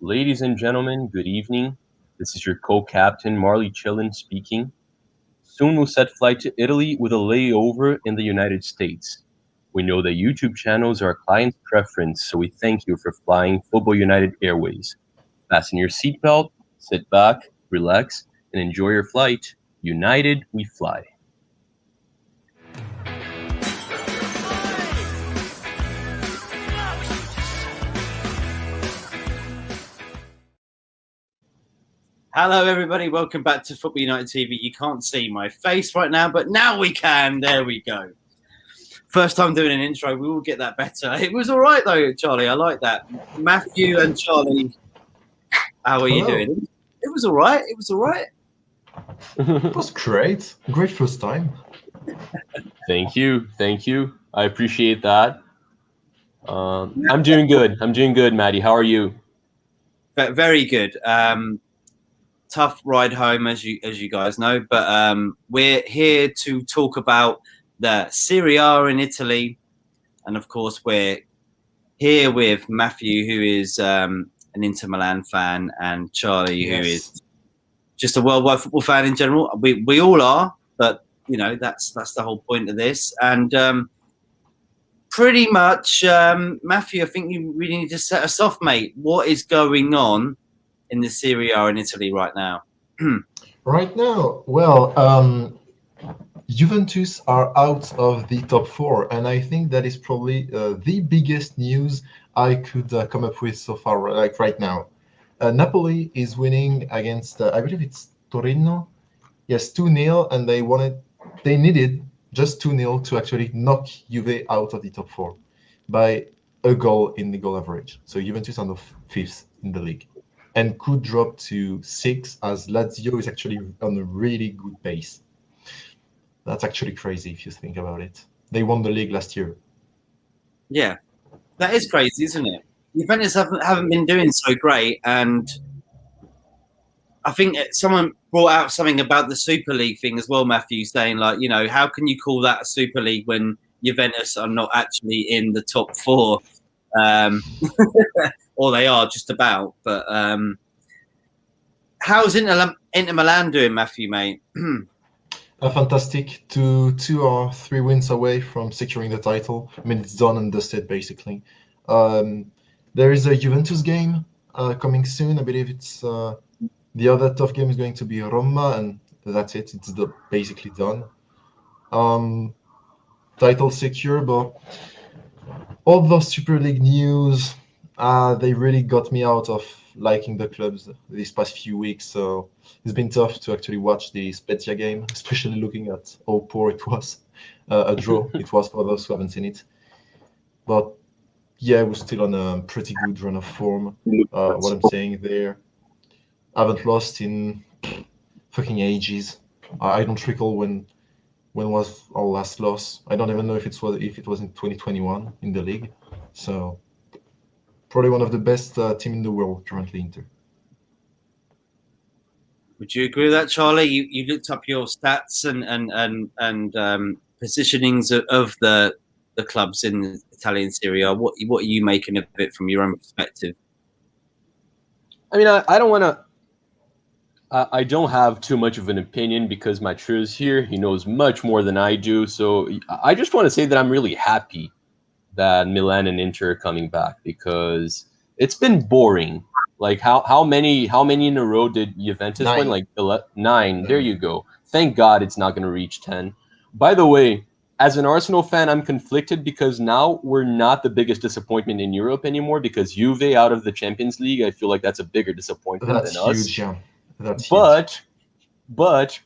Ladies and gentlemen, good evening. This is your co-captain, Marley Chillin speaking. Soon we'll set flight to Italy with a layover in the United States. We know that YouTube channels are a client's preference, so we thank you for flying Football United Airways. Fasten your seatbelt, sit back, relax, and enjoy your flight. United, we fly. Hello, everybody. Welcome back to Football United TV. You can't see my face right now, but now we can. There we go. First time doing an intro. We will get that better. It was all right, though, Charlie. I like that. Matthew and Charlie, how are you doing? It was all right. It was all right. It was great. Great first time. Thank you. Thank you. I appreciate that. I'm doing good. Maddie. How are you? Very good. Tough ride home, as you guys know, but we're here to talk about the Serie A in Italy, and of course we're here with Matthew, who is an Inter Milan fan, and Charlie, who is just a worldwide football fan in general. We all are, but you know that's the whole point of this. And pretty much, Matthew, I think you really need to set us off, mate. What is going on in the Serie A in Italy right now? Right now, well, Juventus are out of the top four, and I think that is probably the biggest news I could come up with so far, like right now. Napoli is winning against, I believe it's Torino. Yes, 2-0, and they needed just 2-0 to actually knock Juve out of the top four by a goal in the goal average. So Juventus are now fifth in the league, and could drop to 6 as Lazio is actually on a really good pace. That's actually crazy if you think about it. They won the league last year. Yeah, that is crazy, isn't it? Juventus haven't been doing so great, and I think someone brought out something about the Super League thing as well, Matthew, saying like, you know, how can you call that a Super League when Juventus are not actually in the top four? Or they are just about, but how's Inter Milan doing, Matthew, mate? Fantastic. Two or three wins away from securing the title. I mean, it's done and dusted, basically. There is a Juventus game coming soon. I believe it's the other tough game is going to be Roma, and that's it. It's basically done. Title secure, but all those Super League news, they really got me out of liking the clubs these past few weeks. So it's been tough to actually watch the Spezia game, especially looking at how poor it was. A draw it was for those who haven't seen it. But yeah, we're still on a pretty good run of form. What I'm saying there, I haven't lost in fucking ages. I don't recall when was our last loss. I don't even know if it was in 2021 in the league. So probably one of the best team in the world currently, Inter. Would you agree with that, Charlie? You looked up your stats and positionings of the clubs in the Italian Serie A. What are you making of it from your own perspective? I mean, I don't want to. I don't have too much of an opinion because Mathieu is here. He knows much more than I do. So I just want to say that I'm really happy that Milan and Inter are coming back, because it's been boring. Like how many in a row did Juventus win? Like 9. There you go. Thank God it's not going to reach 10. By the way, as an Arsenal fan, I'm conflicted because now we're not the biggest disappointment in Europe anymore, because Juve out of the Champions League, I feel like that's a bigger disappointment than us. Huge, yeah. That's huge. But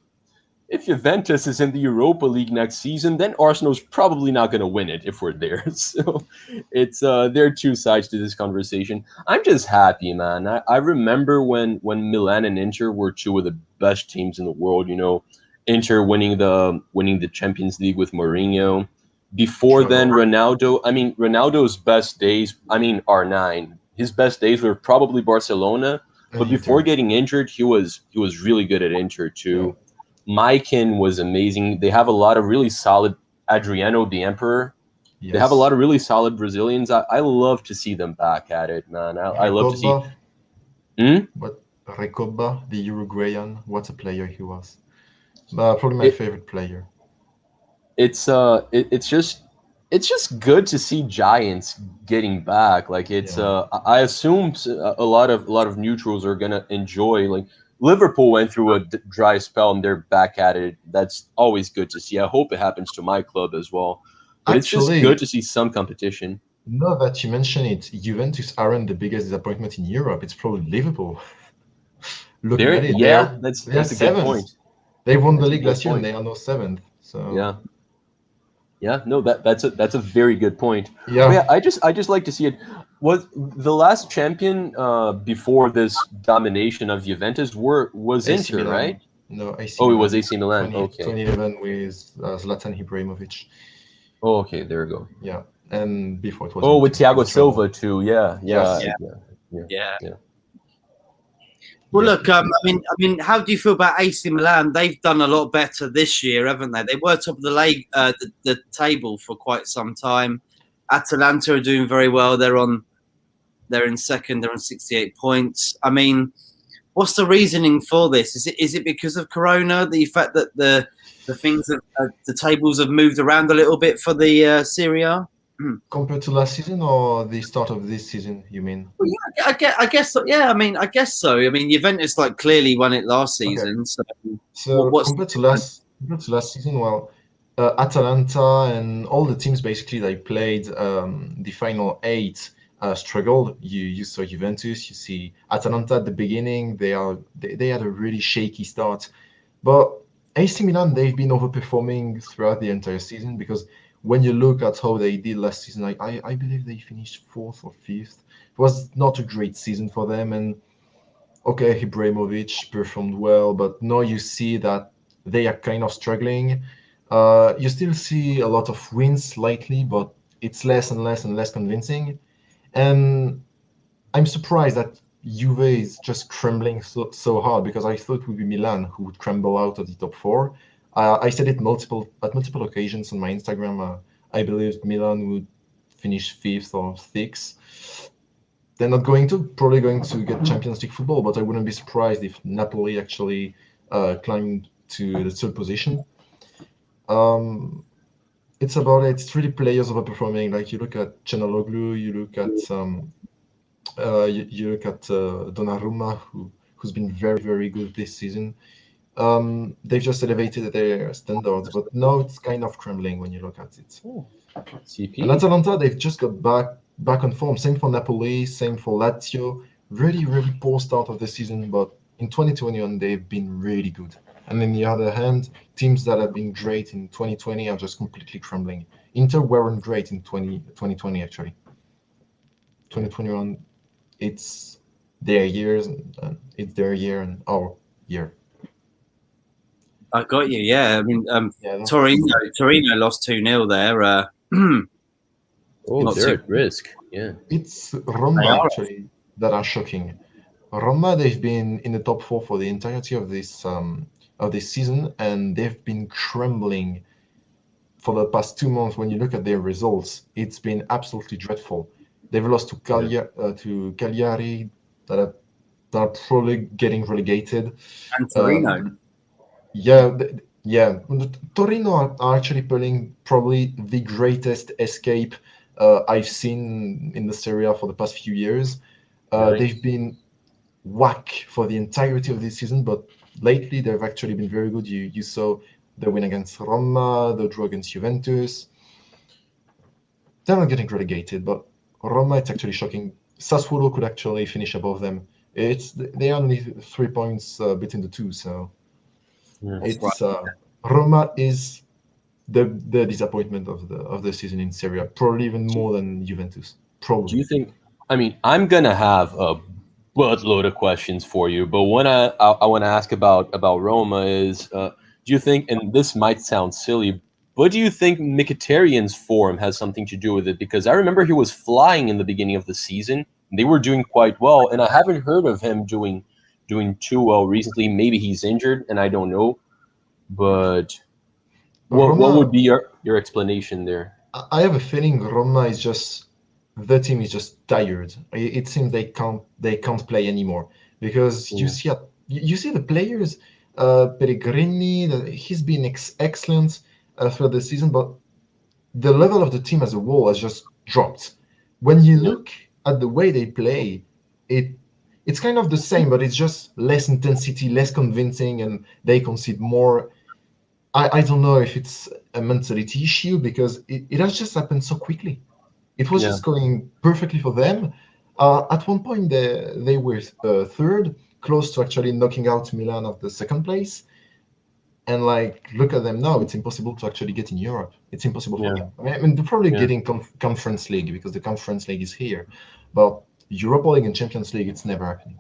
if Juventus is in the Europa League next season, then Arsenal's probably not going to win it if we're there. So it's there are two sides to this conversation. I'm just happy, man. I remember when Milan and Inter were two of the best teams in the world. You know, Inter winning the Champions League with Mourinho. Before then, Ronaldo. I mean, Ronaldo's best days, R9. His best days were probably Barcelona. But before getting injured, he was really good at Inter too. Yeah. Maikin was amazing. They have a lot of really solid Adriano the Emperor. Yes. They have a lot of really solid Brazilians. I love to see them back at it, man. I love to see Hmm? But Recoba, the Uruguayan, what a player he was. Probably my It, favorite player. it's just good to see Giants getting back. Like it's Yeah. I assume a lot of neutrals are gonna enjoy. Like Liverpool went through a dry spell and they're back at it. That's always good to see. I hope it happens to my club as well. But it's just good Actually, to see some competition. now that you mention it, Juventus aren't the biggest disappointment in Europe. It's probably Liverpool. Looking at There, it, yeah, that's they are that's a good seventh. point. They won the That's a league good last year and point. they are now seventh. So Yeah. Yeah, no, that's a very good point. But yeah, yeah, I just like to see it. Was the last champion before this domination of Juventus was AC Inter, right? Milan. No, AC Oh, it was Milan. AC Milan. Okay. 2011 with Zlatan Ibrahimovic. Oh, okay, there we go. Yeah, and before it was Oh, with Inter. Thiago It's trouble. Silva too. Yeah, yeah, Yes. Yeah, yeah, yeah, yeah. yeah. Well, Yep. look, how do you feel about AC Milan? They've done a lot better this year, haven't they? They were top of the league, the table for quite some time. Atalanta are doing very well. They're in second. They're on 68 points. I mean, what's the reasoning for this? Is it because of Corona? The fact that the things that the tables have moved around a little bit for the Serie A? Compared to last season or the start of this season, you mean? Well, yeah, I guess so. Yeah, I guess so. I mean, Juventus clearly won it last Okay. season. So, So what's compared to last season, well, Atalanta and all the teams basically they played the final eight struggled. You saw Juventus, you see Atalanta at the beginning. They had a really shaky start, but AC Milan they've been overperforming throughout the entire season because when you look at how they did last season, I believe they finished fourth or fifth. It was not a great season for them, and okay, Ibrahimovic performed well, but now you see that they are kind of struggling. You still see a lot of wins slightly, but it's less and less and less convincing. And I'm surprised that Juve is just crumbling so hard because I thought it would be Milan who would crumble out of the top four. I said it multiple occasions on my Instagram. I believed Milan would finish fifth or sixth. They're not going to, probably going to get Champions League football, but I wouldn't be surprised if Napoli actually climbed to the third position. Um, it's about it. It's really players overperforming. Like you look at Canaloglu, you look at Donnarumma, who's been very very good this season. They've just elevated their standards, but now it's kind of crumbling when you look at it. Oh, And CP. Atalanta, they've just got back on form. Same for Napoli, same for Lazio. Really, really poor start of the season, but in 2021 they've been really good. And on the other hand, teams that have been great in 2020 are just completely crumbling. Inter weren't great in 2020 actually. 2021, it's their years, and it's their year and our year. I got you. Yeah, I mean, Yeah, Torino lost 2-0 there. Oh, Not they're too. at risk. Yeah. it's They Roma are. actually that are shocking. Roma, they've been in the top four for the entirety of this season, and they've been crumbling for the past 2 months. When you look at their results, it's been absolutely dreadful. They've lost to Yeah. Cagliari, that are probably getting relegated. And Uh, Torino. yeah. Torino are actually pulling probably the greatest escape I've seen in the Serie A for the past few years. Really. They've been whack for the entirety of this season, but lately they've actually been very good. You saw the win against Roma, the draw against Juventus. They're not getting relegated, but Roma, it's actually shocking. Sassuolo could actually finish above them. They are only 3 points between the two, so Yeah. That's right. it's Roma is the disappointment of the season in Serie A, probably even more than Juventus. Do Probably. you think? I mean, I'm gonna have a buttload of questions for you, but one I want to ask about Roma is, do you think? And this might sound silly, but do you think Mkhitaryan's form has something to do with it? Because I remember he was flying in the beginning of the season. They were doing quite well, and I haven't heard of him doing too well recently. Maybe he's injured, and I don't know. But what would Roma, be your explanation there? I have a feeling Roma is just the team is just tired. It seems they can't play anymore. because Yeah. you see the players, Pellegrini, he's been excellent throughout the season, but the level of the team as a whole has just dropped. When you Yeah. look at the way they play, it's kind of the same, but it's just less intensity, less convincing, and they concede more. I don't know if it's a mentality issue because it has just happened so quickly. It was Yeah. just going perfectly for them. At one point, they were third, close to actually knocking out Milan of the second place. And like, look at them now. It's impossible to actually get in Europe. It's impossible for Yeah. them. I mean they're probably Yeah. getting Conference League because the Conference League is here, but Europa League and Champions League, it's never happening.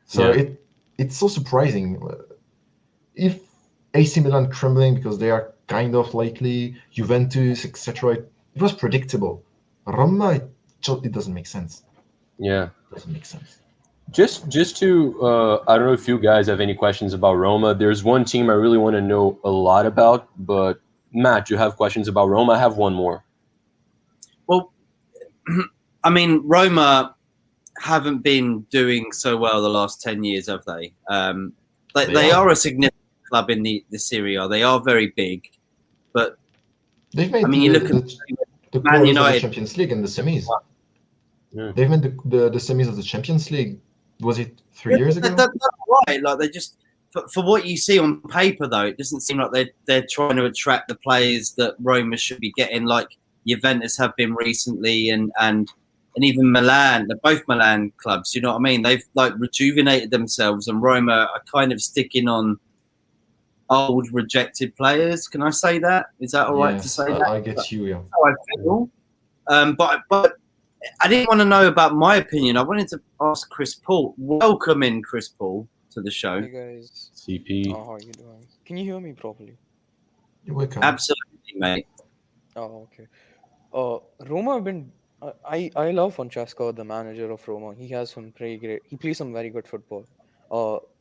So Yeah. it's so surprising. If AC Milan crumbling because they are kind of lately, Juventus, etc., it was predictable. Roma, it doesn't make sense. Yeah. It doesn't make sense. Just to I don't know if you guys have any questions about Roma. There's one team I really want to know a lot about, but Matt, you have questions about Roma? I have one more. Well, I mean, Roma haven't been doing so well the last 10 years, have they? They are a significant club in the Serie A. They are very big, but They've made I mean, you look at the Man quarters of the United. Champions League and the semis. Yeah. They've made the semis of the Champions League. Was it 3 years ago? That's right. Like they just for what you see on paper, though, it doesn't seem like they're trying to attract the players that Roma should be getting, like Juventus have been recently, and even Milan. They're both Milan clubs. You know what I mean? They've like rejuvenated themselves, and Roma are kind of sticking on old rejected players. Can I say that? Is that all right to say that? I get you. Yeah. That's how I feel. But I didn't want to know about my opinion. I wanted to ask Chris Paul. Welcome in, Chris Paul, to the show. Hey guys, CP. how are you doing? Can you hear me properly? You're welcome. Absolutely, mate. Oh, okay. Roma have been. I love Francesco, the manager of Roma. He has some pretty great. He plays some very good football.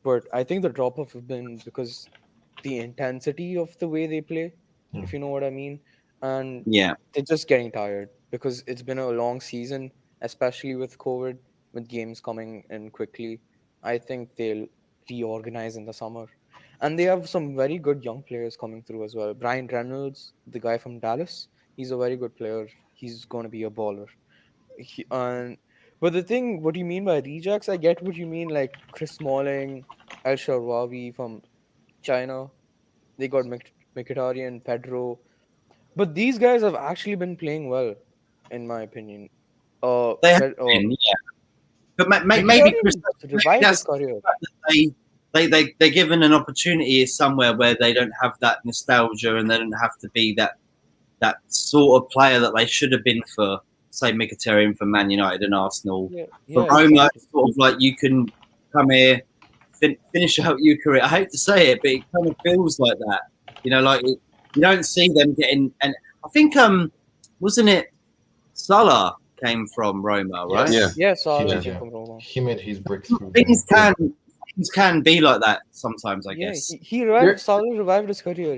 But I think the drop off has been because the intensity of the way they play, if you know what I mean, and Yeah. they're just getting tired because it's been a long season, especially with COVID, with games coming in quickly. I think they'll reorganize in the summer. And they have some very good young players coming through as well. Brian Reynolds, the guy from Dallas, he's a very good player. He's going to be a baller. But the thing, what you mean by rejects, I get what you mean, like Chris Smalling, El Shaarawy from China. They got Mkhitaryan, Pedro. But these guys have actually been playing well, in my opinion. They have Pe- been, yeah. But maybe Chris, Mkhitaryan revived his that's career. they're given an opportunity somewhere where they don't have that nostalgia and they don't have to be that sort of player that they should have been for, say, Mkhitaryan for Man United and Arsenal. Yeah, For yeah, Roma, exactly. it's sort of like you can come here, finish out your career. I hate to say it, but it kind of feels like that. You know, like you don't see them getting. And I think wasn't it Salah came from Roma, right? Yeah. Yeah, Salah did, came yeah. from Roma. He made his breakthrough. Things there. can be like that sometimes, I Yeah, guess. he revived. Salah revived his career.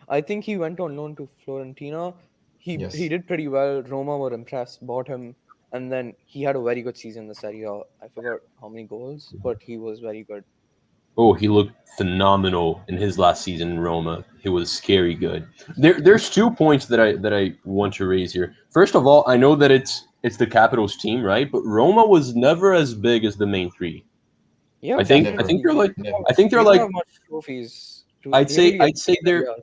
I think he went on loan to Fiorentina. Yes. He did pretty well. Roma were impressed, bought him, and then he had a very good season in the Serie A. I forgot how many goals, but he was very good. Oh, he looked phenomenal in his last season in Roma. He was scary good. There's 2 points that I want to raise here. First of all, I know that it's the Capitals team, right? But Roma was never as big as the main three. Yeah, I think definitely. they're like Never. I think They they're don't like have much trophies. I'd They say really I'd say get they're Serie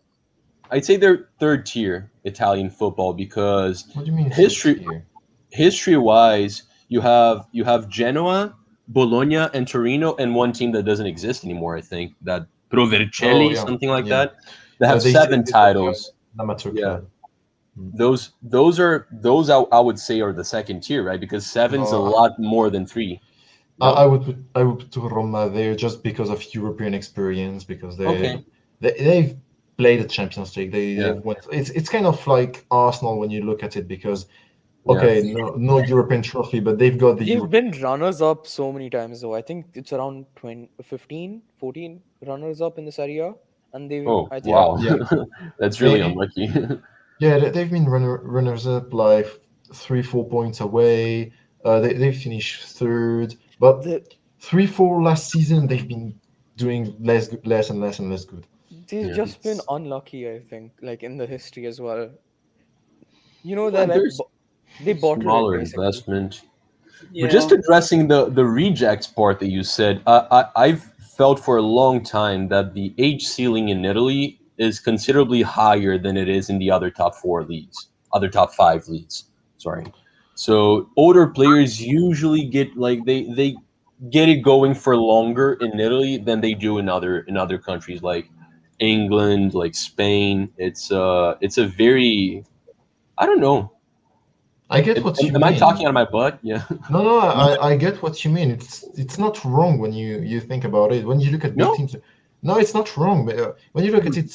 A. I'd say they're third tier Italian football because What do you mean history here? history wise, you have Genoa, Bologna, and Torino, and one team that doesn't exist anymore. I think that Provercelli, Oh, yeah. something like Yeah. that. They have They 7 say titles. amateur Yeah. club. Those I would say are the second tier, right? Because 7's a No, lot more than 3. No? I would put Roma there just because of European experience, because they've played the Champions League. They've went. It's kind of like Arsenal when you look at it, because no European trophy, but they've got the They've been runners up so many times though. I think it's around 15, 14 runners up in the Serie A, and they. Oh, I think, wow. Yeah. That's really They- unlucky. Yeah, they've been runners up like 3-4 points away. They finished third, but 3-4 last season, they've been doing less and less and less good. They've Yeah. just been It's unlucky, I think, like in the history as well. You know, Yeah, there's they bottled it smaller basically. investment. But Yeah. just addressing the rejects part that you said, I've felt for a long time that the age ceiling in Italy is considerably higher than it is in the other top four leagues, other top five leagues. Sorry. So older players usually get like they get it going for longer in Italy than they do in other countries like England, like Spain. It's a very, I don't know. I get what you Am I talking mean. out of my butt? Yeah. No, I get what you mean. It's not wrong when you think about it. When you look at big No. teams, no, it's not wrong. But, when you look at it,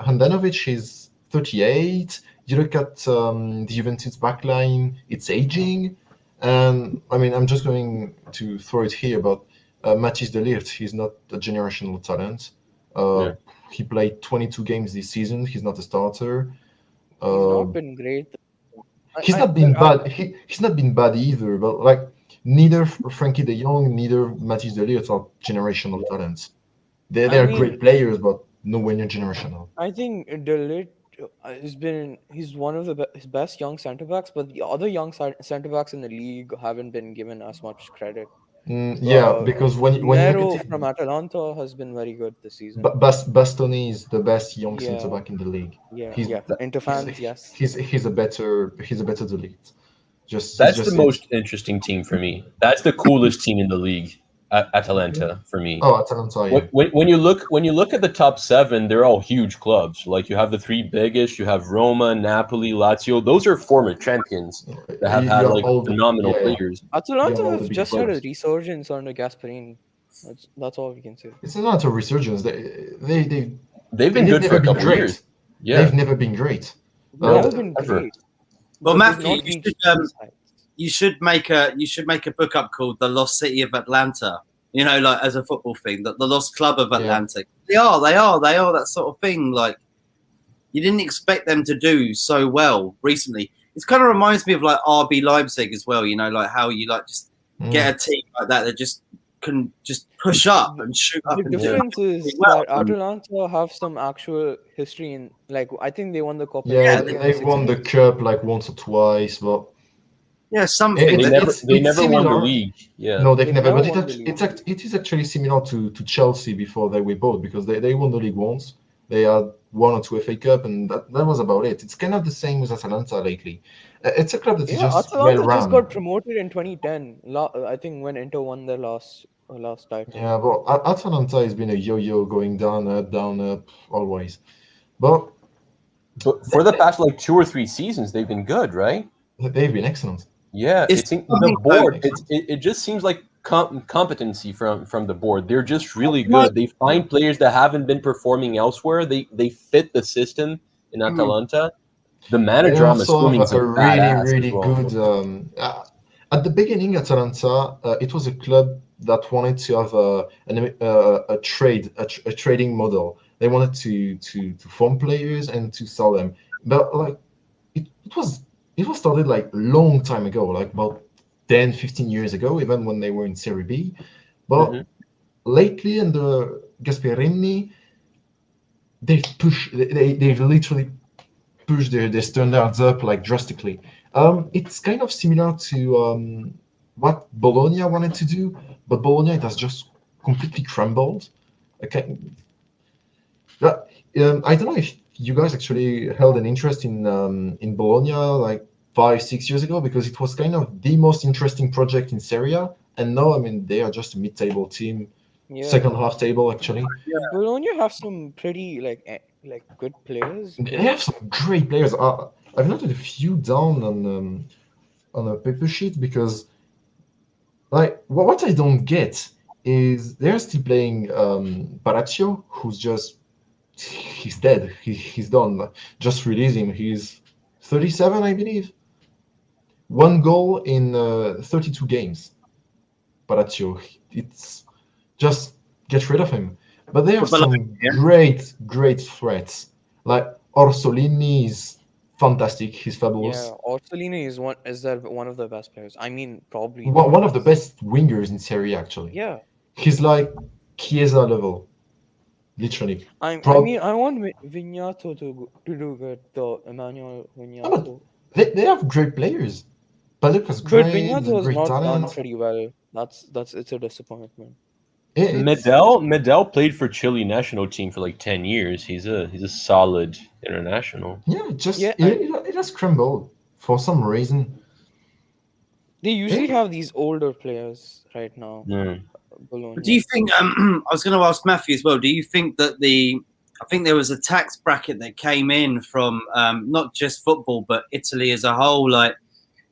Handanovic is 38. You look at the Juventus backline, it's aging. And I mean, I'm just going to throw it here, but Matthijs de Ligt, he's not a generational talent. Uh, Yeah. he played 22 games this season. He's not a starter. He's Uh, not been great. He's not been I bad. He's not been bad either. But like neither Frankie De Jong, neither Matthijs De Ligt are generational talents. I They're great mean, players, but nowhere near generational. I think Delit he's one of his best young centre backs, but the other young centre backs in the league haven't been given as much credit. Yeah, because when you look at Nero it, from Atalanta has been very good this season. Bastoni is the best young centre Yeah, back in the league. yeah, He's yeah. Inter he's fans, yes. he's a better delete. It's That's the just it. most interesting team for me. That's the coolest team in the league, Atalanta for me. Oh, Atalanta, When, yeah. when, when you look at the top seven, they're all huge clubs. Like you have the three biggest. You have Roma, Napoli, Lazio. Those are former champions that have You had have like all the phenomenal yeah, yeah. players. You Atalanta have all the have big just had a clubs. resurgence under Gasperini. That's all we can say. It's not a resurgence. They they They've been they've good for never a been couple years. great. Yeah, They've never been great. They've no, never The, been ever. great, Well, but they've Matthew, not reached these heights. you should make a book up called The Lost City of Atlanta. You know, like as a football thing, the Lost Club of yeah. Atlanta. They are that sort of thing. Like you didn't expect them to do so well recently. It kind of reminds me of like RB Leipzig as well. You know, like how you like just get a team like that just can just push up and shoot up The and do difference really is well. that Atalanta have some actual history in, like, I think they won the Coppa Yeah, Italia in the they've won the 60s. cup like once or twice, but Yeah, something. They it's never it's they it's never won the similar. league. Yeah, No, they've They've never. never But won the league. it is actually similar to Chelsea before they were bought because they won the league once. They had one or two FA Cup, and that was about it. It's kind of the same with Atalanta lately. It's a club that is Yeah, just well Atalanta just run. got promoted in 2010. I think when Inter won their last title. Yeah, but Atalanta has been a yo-yo going down, up, always. But but for the past like 2 or 3 seasons, they've been good, right? they've been excellent. Yeah, It's it's in the something though. board. Excellent. It just seems like competency from the board. They're just really Like, good. They find players that haven't been performing elsewhere. They fit the system in Atalanta. The They manager, I'm also have assuming, is a a really, badass as really well. good. At the beginning, Atalanta, it was a club that wanted to have a trading model. They wanted to form players and to sell them. But like it was started like a long time ago, like about 10, 15 years ago, even when they were in Serie B. But Hmm. lately, under Gasperini, they've literally push their standards up like drastically. It's kind of similar to what Bologna wanted to do, but Bologna it has just completely crumbled. Okay, I don't know if you guys actually held an interest in Bologna like 5, 6 years ago because it was kind of the most interesting project in Serie A, and now I mean they are just a mid-table team, Yeah, second half table actually. Bologna have some pretty like good players, They but have some great players. I've noted a few down on a paper sheet because like what I don't get is they're still playing Baraccio, who's just he's dead. He's done. Just release him. He's 37, I believe. One goal in 32 games. Baraccio. It's just get rid of him. But they for have Bologna, some yeah. great threats. Like Orsolini is fantastic. He's yeah, fabulous. Orsolini is one of the best players. I mean, probably the One of the best. best wingers in Serie A, actually. Yeah, He's like Chiesa level, literally. I Prob- mean, I want Vignato to do good, though. Emmanuel no, but Vignato. they have great players. Paluca's But great, he's a Vignato has great not done talent. pretty well. That's it's a disappointment. It's Medel played for Chile national team for like 10 years. He's a solid international. yeah, it just Yeah, I it has crumbled for some reason. they usually Eh, have these older players right now. Mm. Do you Bologna. think? I was going to ask Matthew as well. Do you think that I think there was a tax bracket that came in from not just football but Italy as a whole. Like,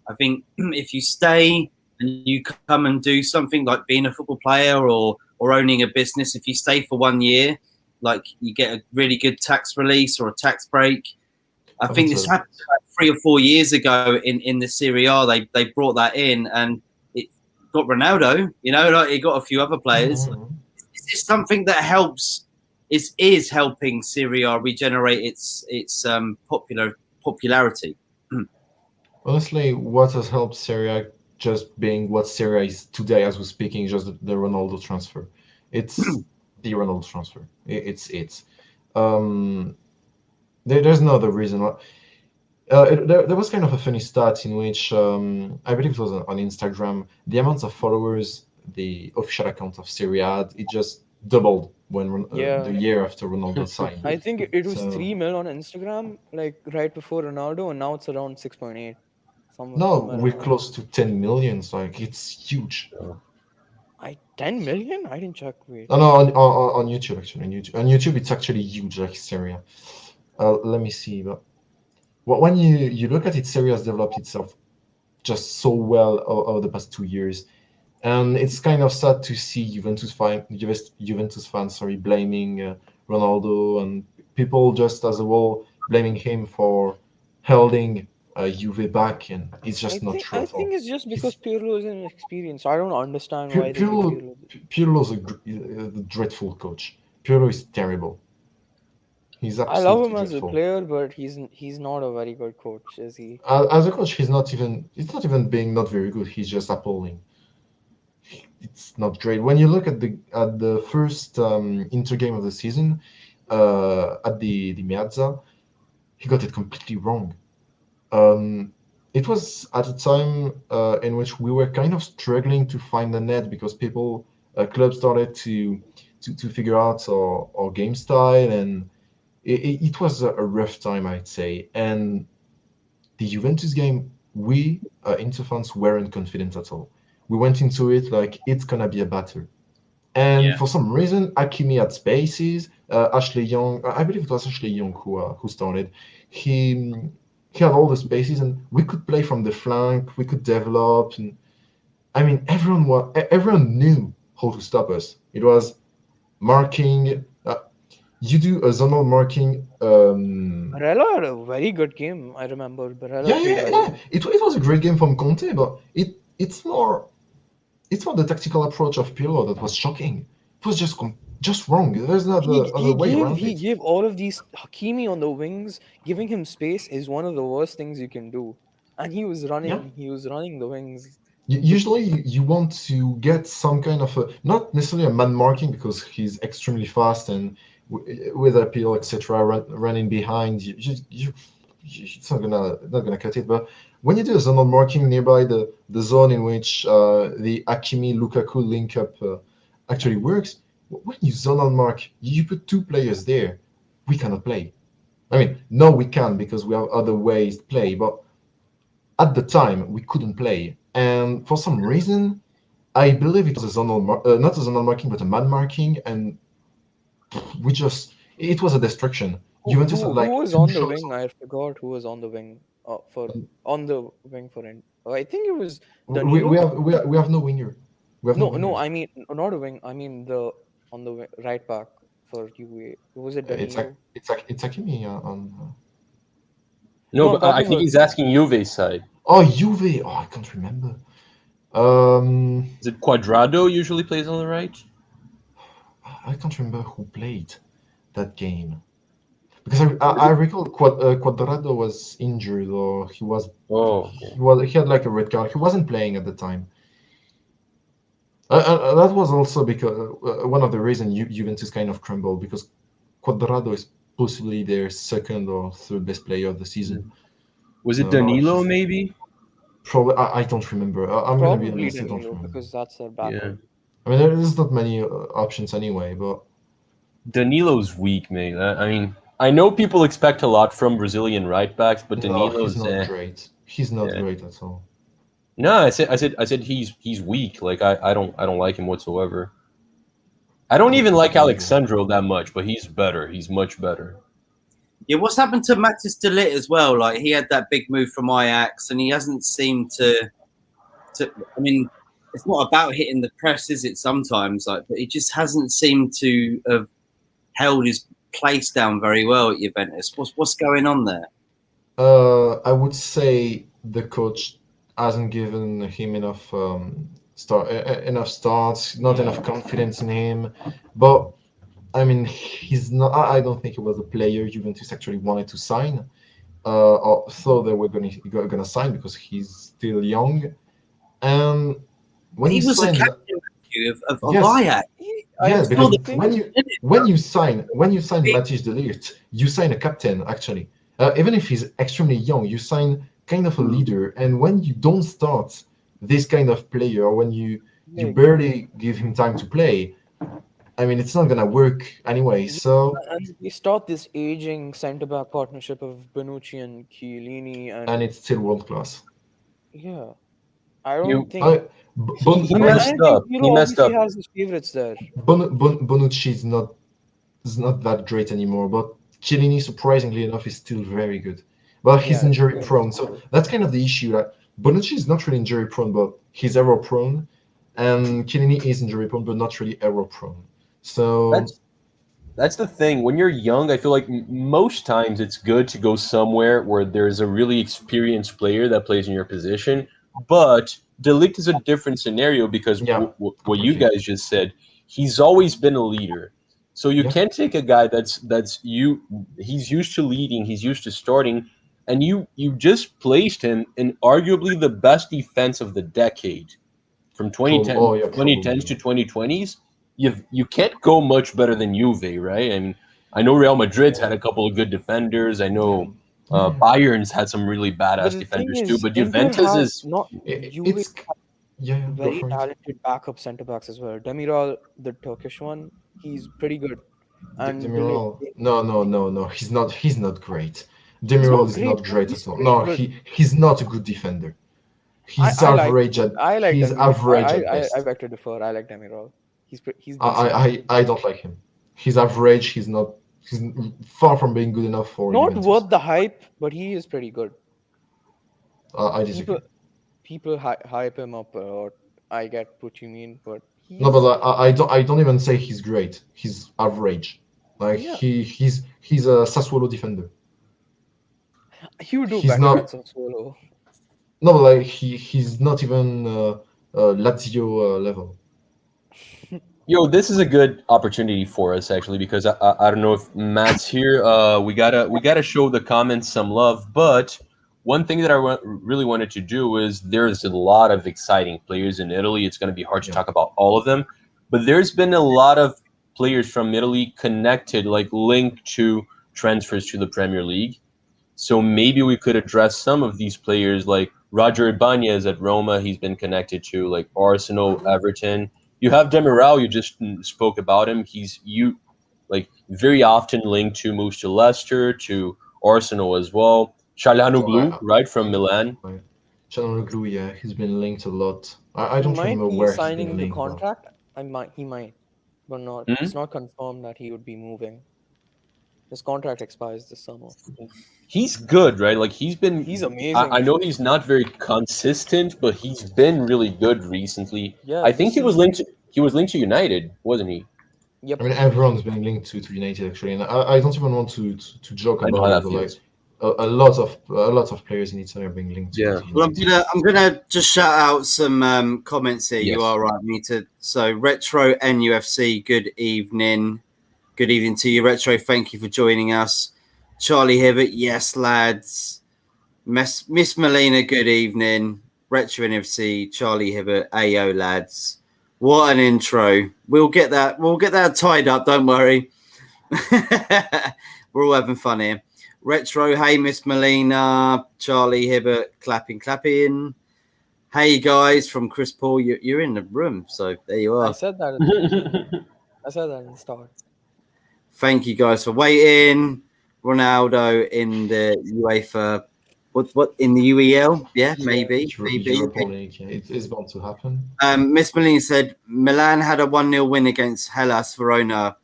I think if you stay and you come and do something like being a football player or owning a business, if you stay for 1 year, like you get a really good tax release or a tax break. I I think think this so. happened like 3 or 4 years ago in the Serie A. They brought that in and it got Ronaldo. You know, like it got a few other players. Mhm. Is this something that helps? Is helping Serie A regenerate its popularity? Honestly, what has helped Serie A just being what Serie A is today, as we're speaking, just the Ronaldo transfer. It's the Ronaldo transfer. It's it. Um, there's no other reason. There was kind of a funny stat in which I believe it was on Instagram. The amount of followers the official account of Serie A had, it just doubled when the Yeah, year after Ronaldo signed. I think it was So 3 mil on Instagram, like right before Ronaldo, and now it's around 6.8, now somewhere we're around there. close to 10 millions. Like it's huge. I 10 million? I didn't check. Wait. No, no, on YouTube actually. On YouTube, it's actually huge, like Serie A. Let me see, but when you look at it, Serie A has developed itself just so well over the past 2 years. And it's kind of sad to see Juventus fans, sorry, blaming Ronaldo and people just as a whole blaming him for holding Juve back, and it's just not true I at all. think it's just because He's Pirlo is inexperienced. I don't understand why they give Pirlo. Pirlo's a dreadful coach. Pirlo is terrible. He's I love absolutely him as a dreadful. player, but he's not a very good coach, is he? As a coach, it's not even being not very good. He's just appalling. It's not great. When you look at the first inter game of the season, at the Meazza, he got it completely wrong. Um, it was at a time in which we were kind of struggling to find the net because clubs started to figure out our game style, and it was a rough time, I'd say. And the Juventus game, we Inter fans weren't confident at all. We went into it like it's gonna be a battle. And Yeah. for some reason, Hakimi had spaces. Ashley Young, I believe it was Ashley Young who started. He he had all the spaces, and we could play from the flank. We could develop, and I mean, everyone knew how to stop us. It was marking. You do a zonal marking. Barella had a very good game. I remember Barella Yeah, played yeah, very yeah. well. It was a great game from Conte, but it's more the tactical approach of Pirlo that was shocking. It was just wrong. There's no other way around He it. gave all of these Hakimi on the wings, giving him space is one of the worst things you can do. And Yeah. he was running the wings. Usually, you want to get some kind of not necessarily a man marking because he's extremely fast and with appeal, etc. Running behind, it's not gonna cut it. But when you do a zonal marking nearby the zone in which the Hakimi Lukaku link up actually works, when you zonal mark, you put two players there. We cannot play. I mean, no, we can because we have other ways to play, but at the time we couldn't play, and for some reason, I believe it was a not a zonal marking, but a man marking, and it was a destruction. Juventus had Who like was two on the shots. wing? I forgot who was on the wing for on the wing for it. I think it was We Danilo. have we have no winger. We have no No, wingers. I mean not a wing. I mean the on the right back for UA. Was it Danilo? It's Hakimi on. No, No, I'm but I talking think about. he's asking Juve's side. Oh, Juve. Oh, I can't remember. Um, Is it Quadrado usually plays on the right? I can't remember who played that game because I recall Quadrado was injured or Oh, okay. he had like a red card. He wasn't playing at the time. That was also because one of the reasons Juventus kind of crumbled, because Quadrado is possibly their second or third best player of the season. Was it No, Danilo, maybe? probably I don't remember. I'm gonna be Probably honest, I don't Danilo remember. because that's their Yeah. backup. I mean, there's not many options anyway, but Danilo's weak, mate. I mean, I know people expect a lot from Brazilian right backs, but no, he's Danilo's not great. He's not yeah. great at all. No, I said he's weak. Like I don't like him whatsoever. I don't even like Me neither. Alexandro that much, but he's better. He's much better. Yeah, what's happened to Matis de Ligt as well? Like he had that big move from Ajax, and he hasn't seemed to. I mean, it's not about hitting the press, is it? Sometimes, like, but he just hasn't seemed to have held his place down very well at Juventus. What's going on there? I would say the coach hasn't given him enough enough starts, not enough confidence in him. But I mean, he's not. I don't think he was a player Juventus actually wanted to sign, or thought they were gonna sign, because he's still young. And when He you was a sign, captain of yes, Ajax. I yes, also because think when you sign Mathis de Ligt, you sign a captain actually. Even if he's extremely young, you sign kind of a leader. And when you don't start this kind of player, or when you like, barely give him time to play, I mean, it's not gonna work anyway. So, and we start this aging centre back partnership of Bonucci and Chiellini, and and it's still world class. yeah, I don't You think. I, he I messed think up. He Pirlo messed obviously up. has his favorites there. Bonucci is not that great anymore, but Chiellini, surprisingly enough, is still very good. But he's Yeah, injury yeah. prone, so that's kind of the issue. Like, Bonucci is not really injury prone, but he's error prone, and Chiellini is injury prone, but not really error prone. So That's that's the thing. When you're young, I feel like most times it's good to go somewhere where there's a really experienced player that plays in your position. But Delict is a different scenario because yeah, what you completely. guys just said, he's always been a leader. So you Yeah, can't take a guy that's you. He's used to leading. He's used to starting, and you just placed him in arguably the best defense of the decade from oh yeah, 2010s probably. to 2020s, you can't go much better than Juve, right? I mean, I know Real Madrid's had a couple of good defenders. I know Yeah, Bayern's had some really But badass the thing defenders too, is, but Inter Juventus have is not Juve it's yeah. Go very for it. talented backup centre backs as well. Demiral, the Turkish one, he's pretty good, and Dele, Demiral, no. He's not great. he's Demiral not is great, not but great he's at all. pretty No, good. he's not a good defender. He's I like average at I like he's Demiral. average at I best. beg to differ. I like Demiral. He's decent. I don't like him. He's average. He's far from being good enough for Not Juventus. worth the hype, but he is pretty good. I People disagree. people hype him up a lot. I get what you mean, but No, but he's I don't even say he's great. He's average. Like yeah. he's a Sassuolo defender. He would do He's better at not. some solo. No, like he's not even Lazio level. yo. This is a good opportunity for us actually because I don't know if Matt's here. We gotta show the comments some love, but. One thing that really wanted to do is there's a lot of exciting players in Italy. It's going to be hard to Yeah. talk about all of them, but there's been a lot of players from Italy connected, like linked to transfers to the Premier League. So maybe we could address some of these players, like Roger Ibanez at Roma. He's been connected to like Arsenal, Everton. You have Demiral. You just spoke about him. He's like very often linked to moves to Leicester, to Arsenal as well. So Çalhanoğlu, right from Milan. I Çalhanoğlu, yeah, he's been linked a lot. I He don't might remember be where he's been signing the linked though. contract. He might, but not. Hmm? It's not confirmed that he would be moving. His contract expires this summer. He's good, right? Like he's been. He's I amazing. know he's not very consistent, but he's been really good recently. Yeah, I this think he was season. linked. He was linked to United, wasn't he? I Yep. mean, everyone's been linked to United actually, and I don't even want to joke I know how about it, that but like feels. a lot of players in Italy are being linked Yeah. to Well, United. I'm gonna just shout out some comments here. You Yes. are right. We need to. So Retro NUFC. Good evening. Good evening to you, Retro. Thank you for joining us. Charlie Hibbert. Yes, lads. Miss Melina. Good evening. Retro NFC. Charlie Hibbert. Ayo, lads. What an intro. We'll get that tied up, don't worry. We're all having fun here. Retro, hey Miss Melina, Charlie Hibbert, clapping. Hey guys, from Chris Paul, you're in the room, so there you are. I said that at the start. Thank you guys for waiting. Ronaldo in the UEFA, what in the UEL? Yeah, maybe. Europa League. Yeah, it is bound to happen. Miss Melina said Milan had a 1-0 win against Hellas Verona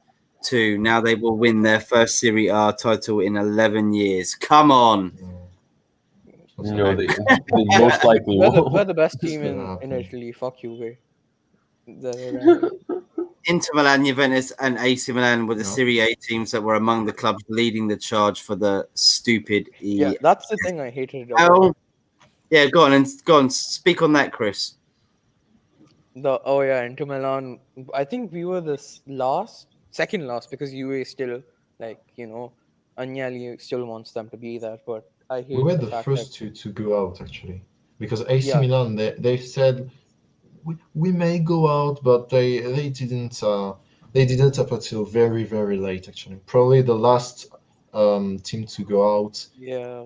2. Now they will win their first Serie A title in 11 years. Come on. No, they most likely will. We're the best team in Italy. Fuck you, way. Inter Milan, Juventus, and AC Milan were the Serie A teams that were among the clubs leading the charge for the stupid. Yeah, that's the thing I hated. Yeah, go on. Speak on that, Chris. Inter Milan. I think we were the second last, because UA still, Agnelli still wants them to be that, but I hate. We were the first to go out, actually, because AC Milan they said we may go out, but they didn't. They didn't up until very, very late, actually. Probably the last team to go out. Yeah.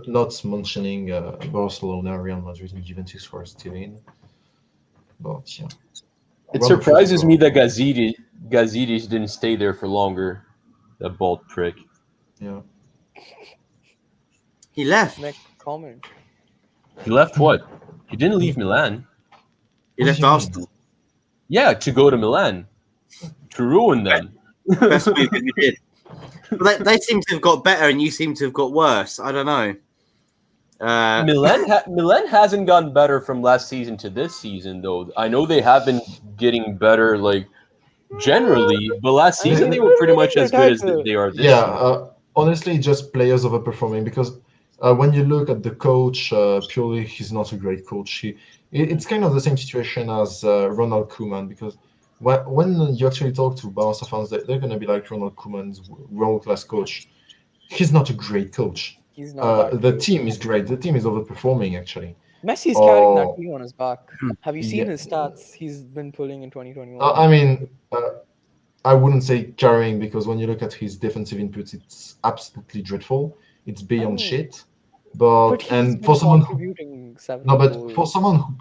Not mentioning Barcelona, Real Madrid, and Juventus were still in. But yeah. It surprises me that Gazidis didn't stay there for longer. That bald prick. Yeah. He left. Next comment. He left what? He didn't leave Milan. He left Arsenal. Yeah, to go to Milan. To ruin them. Best move that you did. But they seem to have got better, and you seem to have got worse. I don't know. Milan hasn't gotten better from last season to this season, though. I know they have been getting better, generally, but last season they were pretty much as good as they are this season. Honestly, just players overperforming, because when you look at the coach, purely he's not a great coach. It's kind of the same situation as Ronald Koeman, because when you actually talk to Barca fans, they're going to be like, Ronald Koeman's world-class coach. He's not a great coach. He's not. The team is great. The team is overperforming, actually. Messi's carrying that team on his back. Have you seen his stats he's been pulling in 2021? I mean, I wouldn't say carrying, because when you look at his defensive inputs, it's absolutely dreadful. It's beyond shit. But for someone who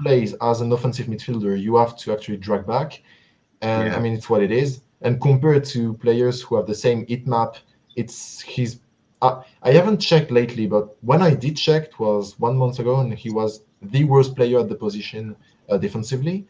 plays as an offensive midfielder, you have to actually drag back, and I mean, it's what it is. And compared to players who have the same hit map, I haven't checked lately, but when I did check, it was 1 month ago, and he was the worst player at the position defensively.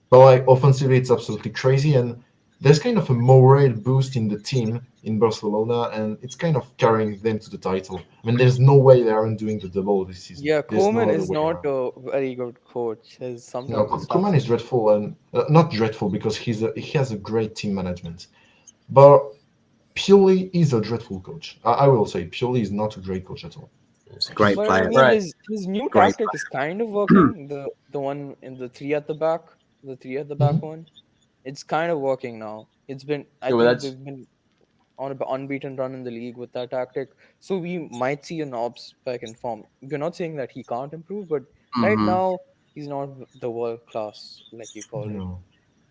But offensively, it's absolutely crazy, and there's kind of a morale boost in the team in Barcelona, and it's kind of carrying them to the title. I mean, there's no way they aren't doing the double this season. Yeah, Koeman is not a very good coach. Koeman is dreadful, and not dreadful because he has a great team management. But Pioli is a dreadful coach. I will say Pioli is not a great coach at all. It's a great player. I mean, his new tactic is kind of working. The one in the three at the back one. It's kind of working now. It's been they've been on an unbeaten run in the league with that tactic. So we might see an Knobs back in form. We're not saying that he can't improve, but right now he's not the world class like you call it.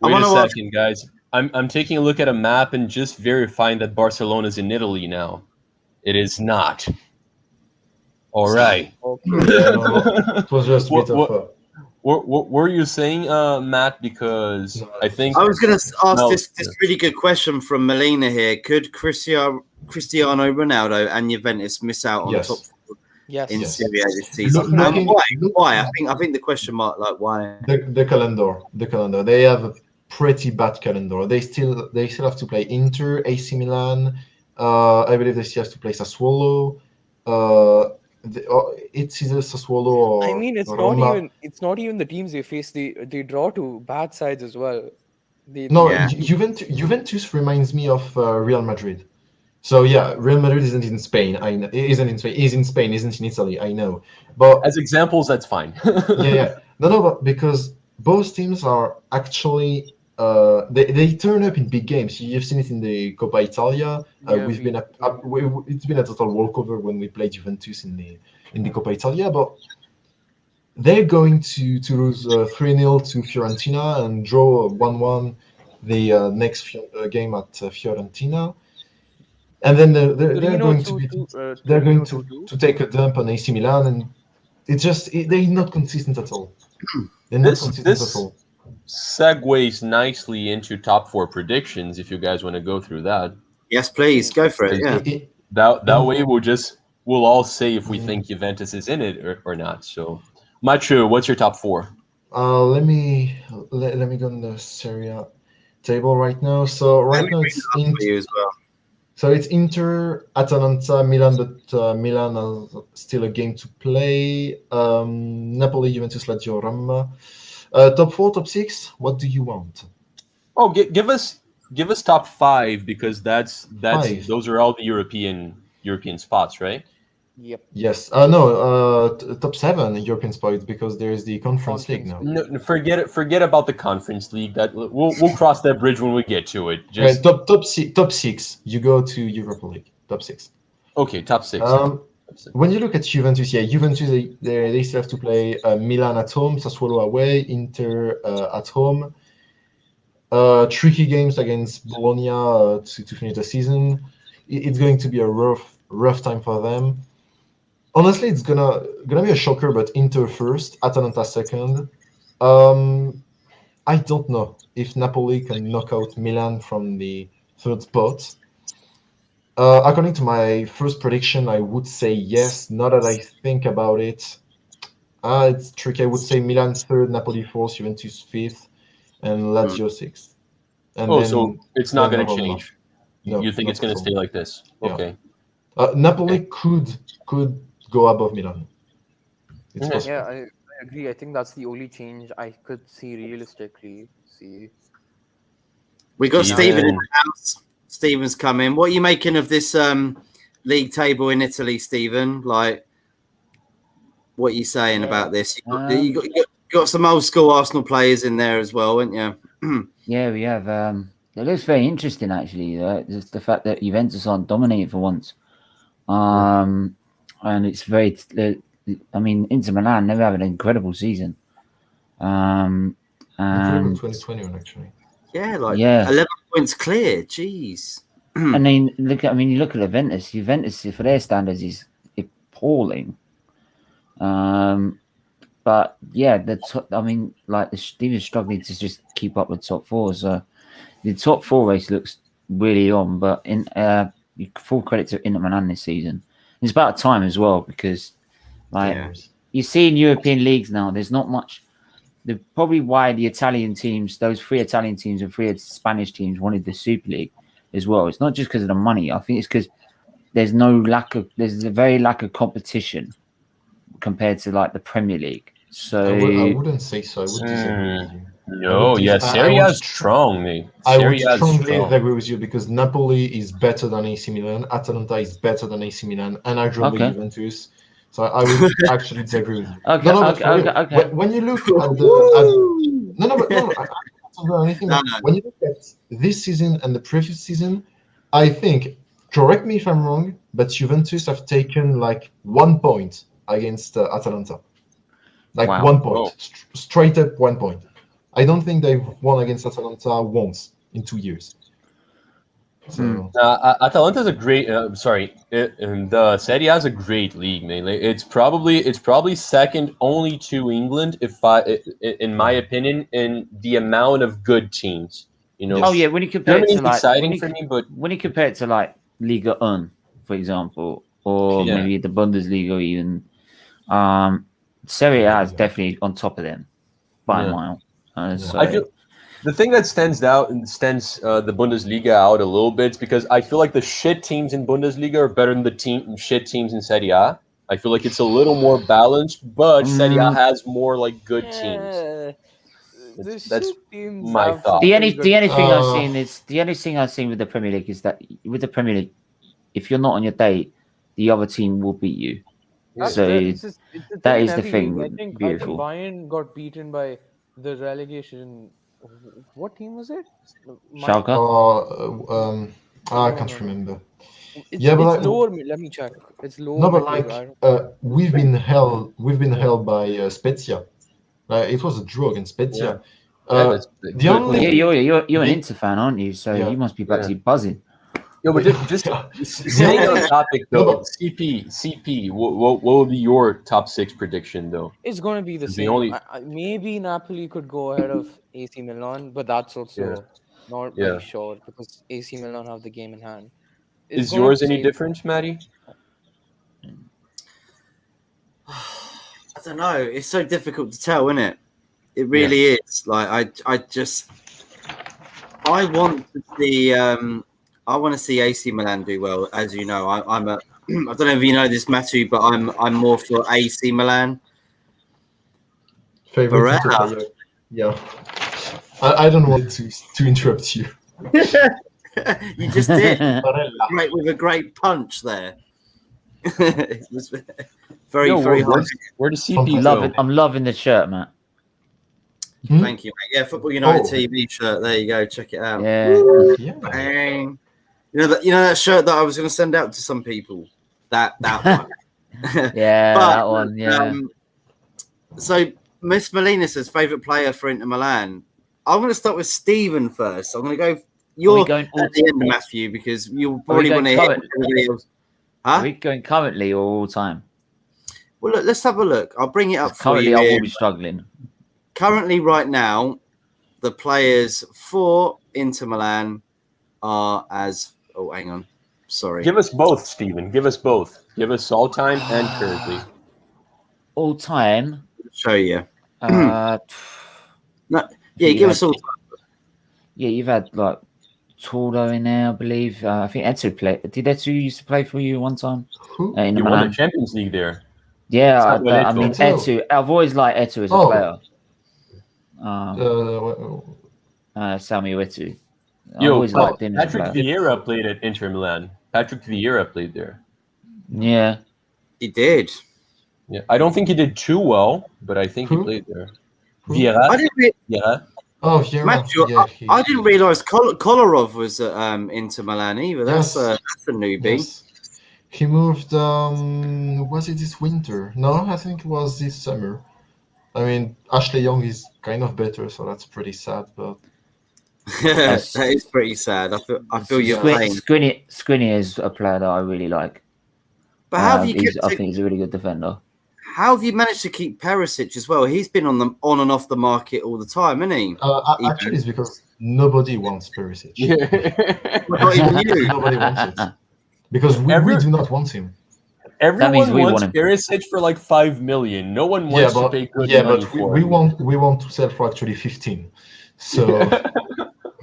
Wait a second, guys. I'm taking a look at a map and just verifying that Barcelona's in Italy now. It is not. All right. Okay. It was just a bit of What were you saying, Matt? Because I think I was going to ask this really good question from Melina here. Could Cristiano Ronaldo and Juventus miss out on the top four in Serie A this season? Why? I think the question mark, why? The calendar. They have a pretty bad calendar. They still have to play Inter, AC Milan. I believe they still have to play Sassuolo. It's either Sassuolo or I mean, it's not even the teams they face. They draw to bad sides as well. Juventus reminds me of Real Madrid. So yeah, Real Madrid isn't in Spain. I know. Isn't in Spain. Is in Spain. Isn't in Italy. I know. But as examples, that's fine. yeah. No, but because both teams are actually they turn up in big games. You've seen it in the Coppa Italia. It's been a total walkover when we played Juventus in the Coppa Italia. But they're going to lose 3-0 to Fiorentina and draw 1-1 the next game at Fiorentina, and then they're 3-0 going to through be to they're going 3-0 through to. to take a dump on AC Milan, and they're not consistent at all. They're not This consistent at this all. segues nicely into top four predictions. If you guys want to go through that, Yes, please go for it. Yeah. that way we'll all say if we think Juventus is in it or not. So, Macho, what's your top four? Let me go on the Serie A table right now. So right now it's For you as well. it's Inter, Atalanta, Milan, but Milan has still a game to play. Napoli, Juventus, Lazio, Roma. Top 4, top 6. What do you want? Oh, give us top five because that's 5. those are all the European spots, right? Yep. Yes. No. Top 7 European spots because there's the Conference League now. No, forget it. Forget about the Conference League. That we'll cross that bridge when we get to it. Okay, Just top 6. You go to Europa League. Top 6. okay. Top six. When you look at Juventus, Juventus they still have to play Milan at home, Sassuolo away, Inter at home. Tricky games against Bologna to finish the season. It's going to be a rough time for them. Honestly, it's gonna be a shocker, but Inter first, Atalanta second. I don't know if Napoli can knock out Milan from the third spot. According to my first prediction, I would say yes. Now that I think about it, it's tricky. I would say Milan third, Napoli fourth, Juventus fifth, and Lazio sixth. And so it's not going to Roma. change. No, you think not it's going at to all. stay like this? Yeah. Okay. Napoli could go above Milan. It's Okay. possible. Yeah, I agree. I think that's the only change I could see realistically. We got Steven. Stephen in the house. Stephen's come in. What are you making of this league table in Italy, Stephen? Like, what are you saying about this? You got some old school Arsenal players in there as well, haven't you? Yeah, we have. It looks very interesting, actually. Just the fact that Juventus aren't dominating for once, and it's very. I mean, Inter Milan never have an incredible season. And Incredible 2021, actually. Yeah, 11 points clear. Jeez. And then you look at Juventus. Juventus, for their standards, is appalling. But yeah, Steven's struggling to just keep up with top four. So the top four race looks really on. But in full credit to Inter Milan this season. It's about time as well because you see in European leagues now, there's not much. Probably why the Italian teams, those 3 Italian teams and 3 Spanish teams, wanted the Super League as well. It's not just because of the money. I think it's because there's a very lack of competition compared to like the Premier League. So I wouldn't say so. I would disagree with you. No, Serie A is strong, mate. I would strongly agree with you because Napoli is better than AC Milan, Atalanta is better than AC Milan, and arguably Juventus. So I would actually disagree with you. Okay. When you look at when you look at this season and the previous season, I think, correct me if I'm wrong, but Juventus have taken like 1 point against Atalanta. Like 1 point. Straight up 1 point. I don't think they've won against Atalanta once in 2 years. So Atalanta's a great. The Serie A is a great league, man. Like, it's probably second only to England, in my opinion, in the amount of good teams. You know. Oh yeah, when you compare it to like when you compare it to like Liga 1, for example, or maybe the Bundesliga even, Serie A is definitely on top of them by a mile. So I feel the thing that stands the Bundesliga out a little bit is because I feel like the shit teams in Bundesliga are better than the shit teams in Serie A. I feel like it's a little more balanced, but Serie A has more like good teams. That's my thought. The only thing I've seen with the Premier League is that with the Premier League, if you're not on your day, the other team will beat you. So that is the thing. I think Bayern got beaten by the relegation. What team was it? Schalke? I can't remember. Yeah, but it's lower. Let me check. It's lower. no, but midfield, like I don't- we've been held by Spezia. It was a draw against Spezia. That's The good. only You're an the- Inter fan, aren't you? So Yeah. you must be absolutely buzzing. Yo, but just staying on topic No, though, but- CP, what will be your top 6 prediction though? It's gonna be the The same. only- Maybe Napoli could go ahead of AC Milan, but that's also not Yeah. very sure because AC Milan have the game in hand. It's Is gonna yours any stay- different, Maddie? I don't know. It's so difficult to tell, isn't it? It really is. Like I want to see AC Milan do well. As you know, I'm a I don't know if you know this, Matthew, but I'm more for AC Milan. favorite Barella. Inter player. Yeah. I don't want to interrupt you. You just did. Barella. Great with a great punch there. It was very Yo, very where, hard. where does CP Fantastic. go? I'm loving the shirt, Matt. Thank you, mate. Yeah, Football United Oh. TV shirt. There you go. Check it out. Yeah. Yeah. Bang. You know that shirt that I was going to send out to some people. That one. Yeah, But, that one. Yeah. So Miss Molina says favorite player for Inter Milan. I'm going to start with Stephen first. I'm going to go. Are You're we going all at the end, Matthew, because you'll probably going want to hear current? everybody else. Are Huh? we going currently or all time? Well, look, let's have a look. I'll bring it up for Currently, you. I here. will be struggling. Currently, right now, the players for Inter Milan are as. Oh, hang on. Sorry. Give us both, Steven. Give us both. Give us all time and currently. All time. Show you. Uh, Yeah, you give had- us all. Yeah, you've had like Tordo in there, I believe. I think Etu played. Did Etu used to play for you one time? Who? In You won Milan? the Champions League there. Yeah, It's not I mean Etu. Etu. I've always liked Etu as a Oh. player. Samuel Etu. I've Yo, always liked him as a Patrick player. Vieira played at Inter Milan. Patrick Vieira played there. Yeah. He did. Yeah, I don't think he did too well, but I think he Who? played there. Who? Vieira. I didn't. Vieira. Oh, yeah. Matthew, Yeah, I didn't realise Kolarov was at Inter Milan either. That's Yes. that's a newbie. Yes. He moved. Was it this winter? No, I think it was this summer. I mean, Ashley Young is kind of better, so that's pretty sad. But That is pretty sad. I feel your pain. Skriniar is a player that I really like. But how have you I think he's a really good defender. how have you managed to keep Perisic as well? He's been on and off the market all the time, hasn't he? actually, it's because nobody wants Perisic. Not even you. Nobody wants it because we do not want him. Everyone means we wants want him. Perisic for like 5 million. No one wants to pay good money but for we him. want to sell for actually 15. So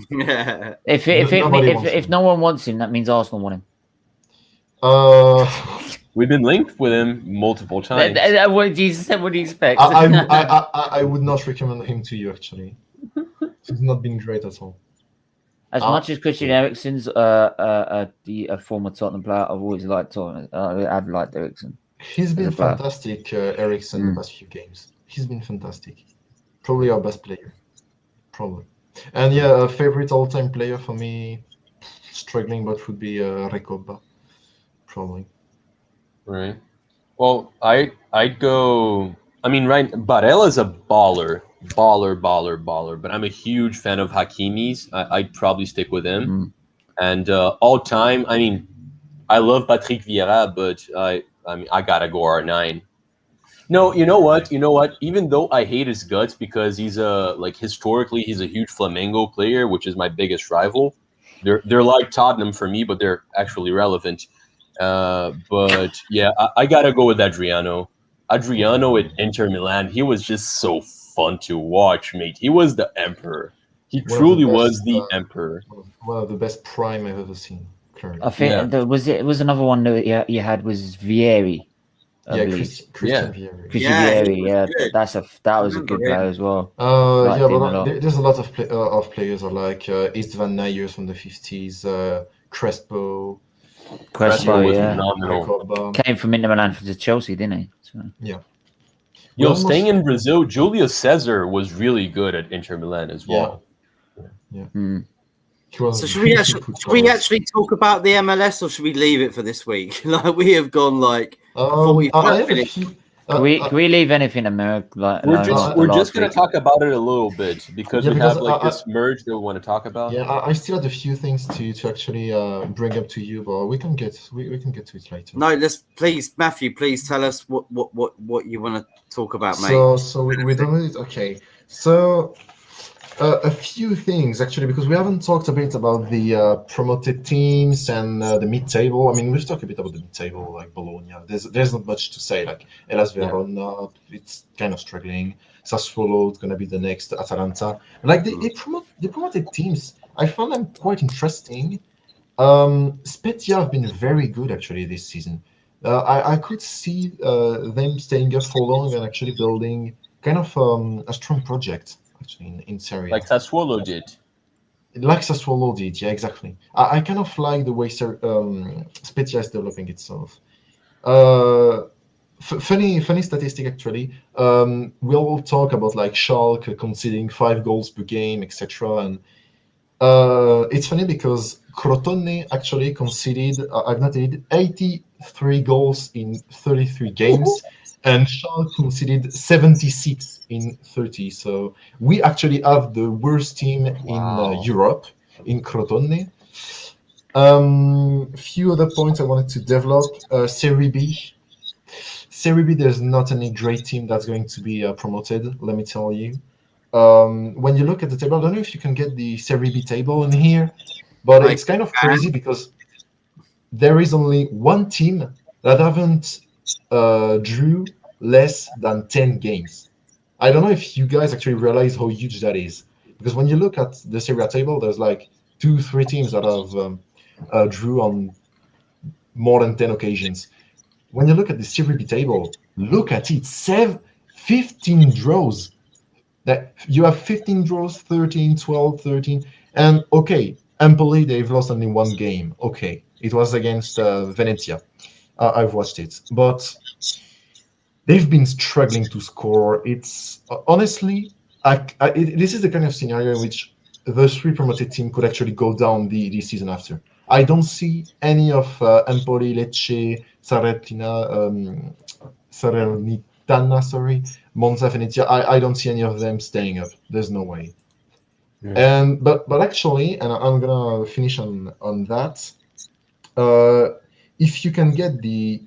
Yeah. If no one wants him, that means Arsenal want him. We've been linked with him multiple times. What do you expect? I would not recommend him to you actually. He's not been great at all. As much as Christian Eriksen's a former Tottenham player, I've always liked Tottenham. I've liked Eriksen. He's been As a player. fantastic, Eriksen, the past few games. He's been fantastic. Probably our best player. Probably. And yeah, a favorite all-time player for me, struggling, but would be Recoba. Probably. Right. Well, I'd go. I mean, right. Barella's a baller. But I'm a huge fan of Hakimi's. I'd probably stick with him. And all time, I mean, I love Patrick Vieira, but I mean, I gotta go R9. No, you know what? Even though I hate his guts because he's historically he's a huge Flamengo player, which is my biggest rival. They're like Tottenham for me, but they're actually relevant. But yeah, I gotta go with Adriano. Adriano at Inter Milan, he was just so fun to watch, mate. He was the emperor. He truly was the emperor. One of the best prime I've ever seen. Currently. I think there was another one that you had was Vieri. I believe. Christian Vieri. Christian Yeah, Vieri, he yeah, was good. that was a good Remember him. player as well. Yeah, him a but lot. there's a lot of players like East Van Nijers from the 50s, Crespo, Crespo, was yeah, phenomenal. Recoba. came from Inter Milan to Chelsea, didn't he? So. Yo, Almost- staying in Brazil, Julio Cesar was really good at Inter Milan as well. He was So should we really put should we forward. actually talk about the MLS, or should we leave it for this week? Like we have gone like I 45 have a minutes. few. Can we leave anything America like We're alone just like we're the just last gonna week? talk about it a little bit because Yeah, we because have like this merge that we want to talk about. Yeah, I still had a few things to actually bring up to you, but we can get to it later. No, let's please, Matthew. Please tell us what you want to talk about, mate. So we're done with it. Okay. So a few things actually, because we haven't talked a bit about the promoted teams and the mid-table. I mean, we've talked a bit about the mid-table, like Bologna. There's not much to say. Like Hellas Verona, it's kind of struggling. Sassuolo is gonna be the next Atalanta. Like they promoted teams. I found them quite interesting. Spezia have been very good actually this season. I could see them staying up for long and actually building kind of a strong project actually in Serie A. Like Sassuolo did. Like Sassuolo did, yeah, exactly. I kind of like the way Spezia is developing itself. Funny statistic actually. We all talk about like Schalke conceding 5 goals per game, etc. And it's funny because Crotone actually conceded, I've noted, 83 goals in 33 games, and Schalke conceded 76 in 30. So we actually have the worst team Wow. in Europe, in Crotone. Few other points I wanted to develop. Serie B. Serie B, there's not any great team that's going to be promoted, let me tell you. When you look at the table, I don't know if you can get the Serie B table in here, but it's kind of crazy because there is only one team that haven't drew less than 10 games. I don't know if you guys actually realize how huge that is, because when you look at the Serie A table, there's like 2-3 teams that have drew on more than 10 occasions. When you look at the Serie B table, look at it, 15 draws. That you have 15 draws, 13, 12, 13, and okay, Empoli, they've lost only one game. Okay, it was against Venezia. I've watched it, but they've been struggling to score. It's honestly, this is the kind of scenario in which the 3 promoted team could actually go down the season after. I don't see any of Empoli, Lecce, Salernitana, sorry, Monza, Venezia. I don't see any of them staying up. There's no way. Yeah. But actually, and I'm gonna finish on that. If you can get the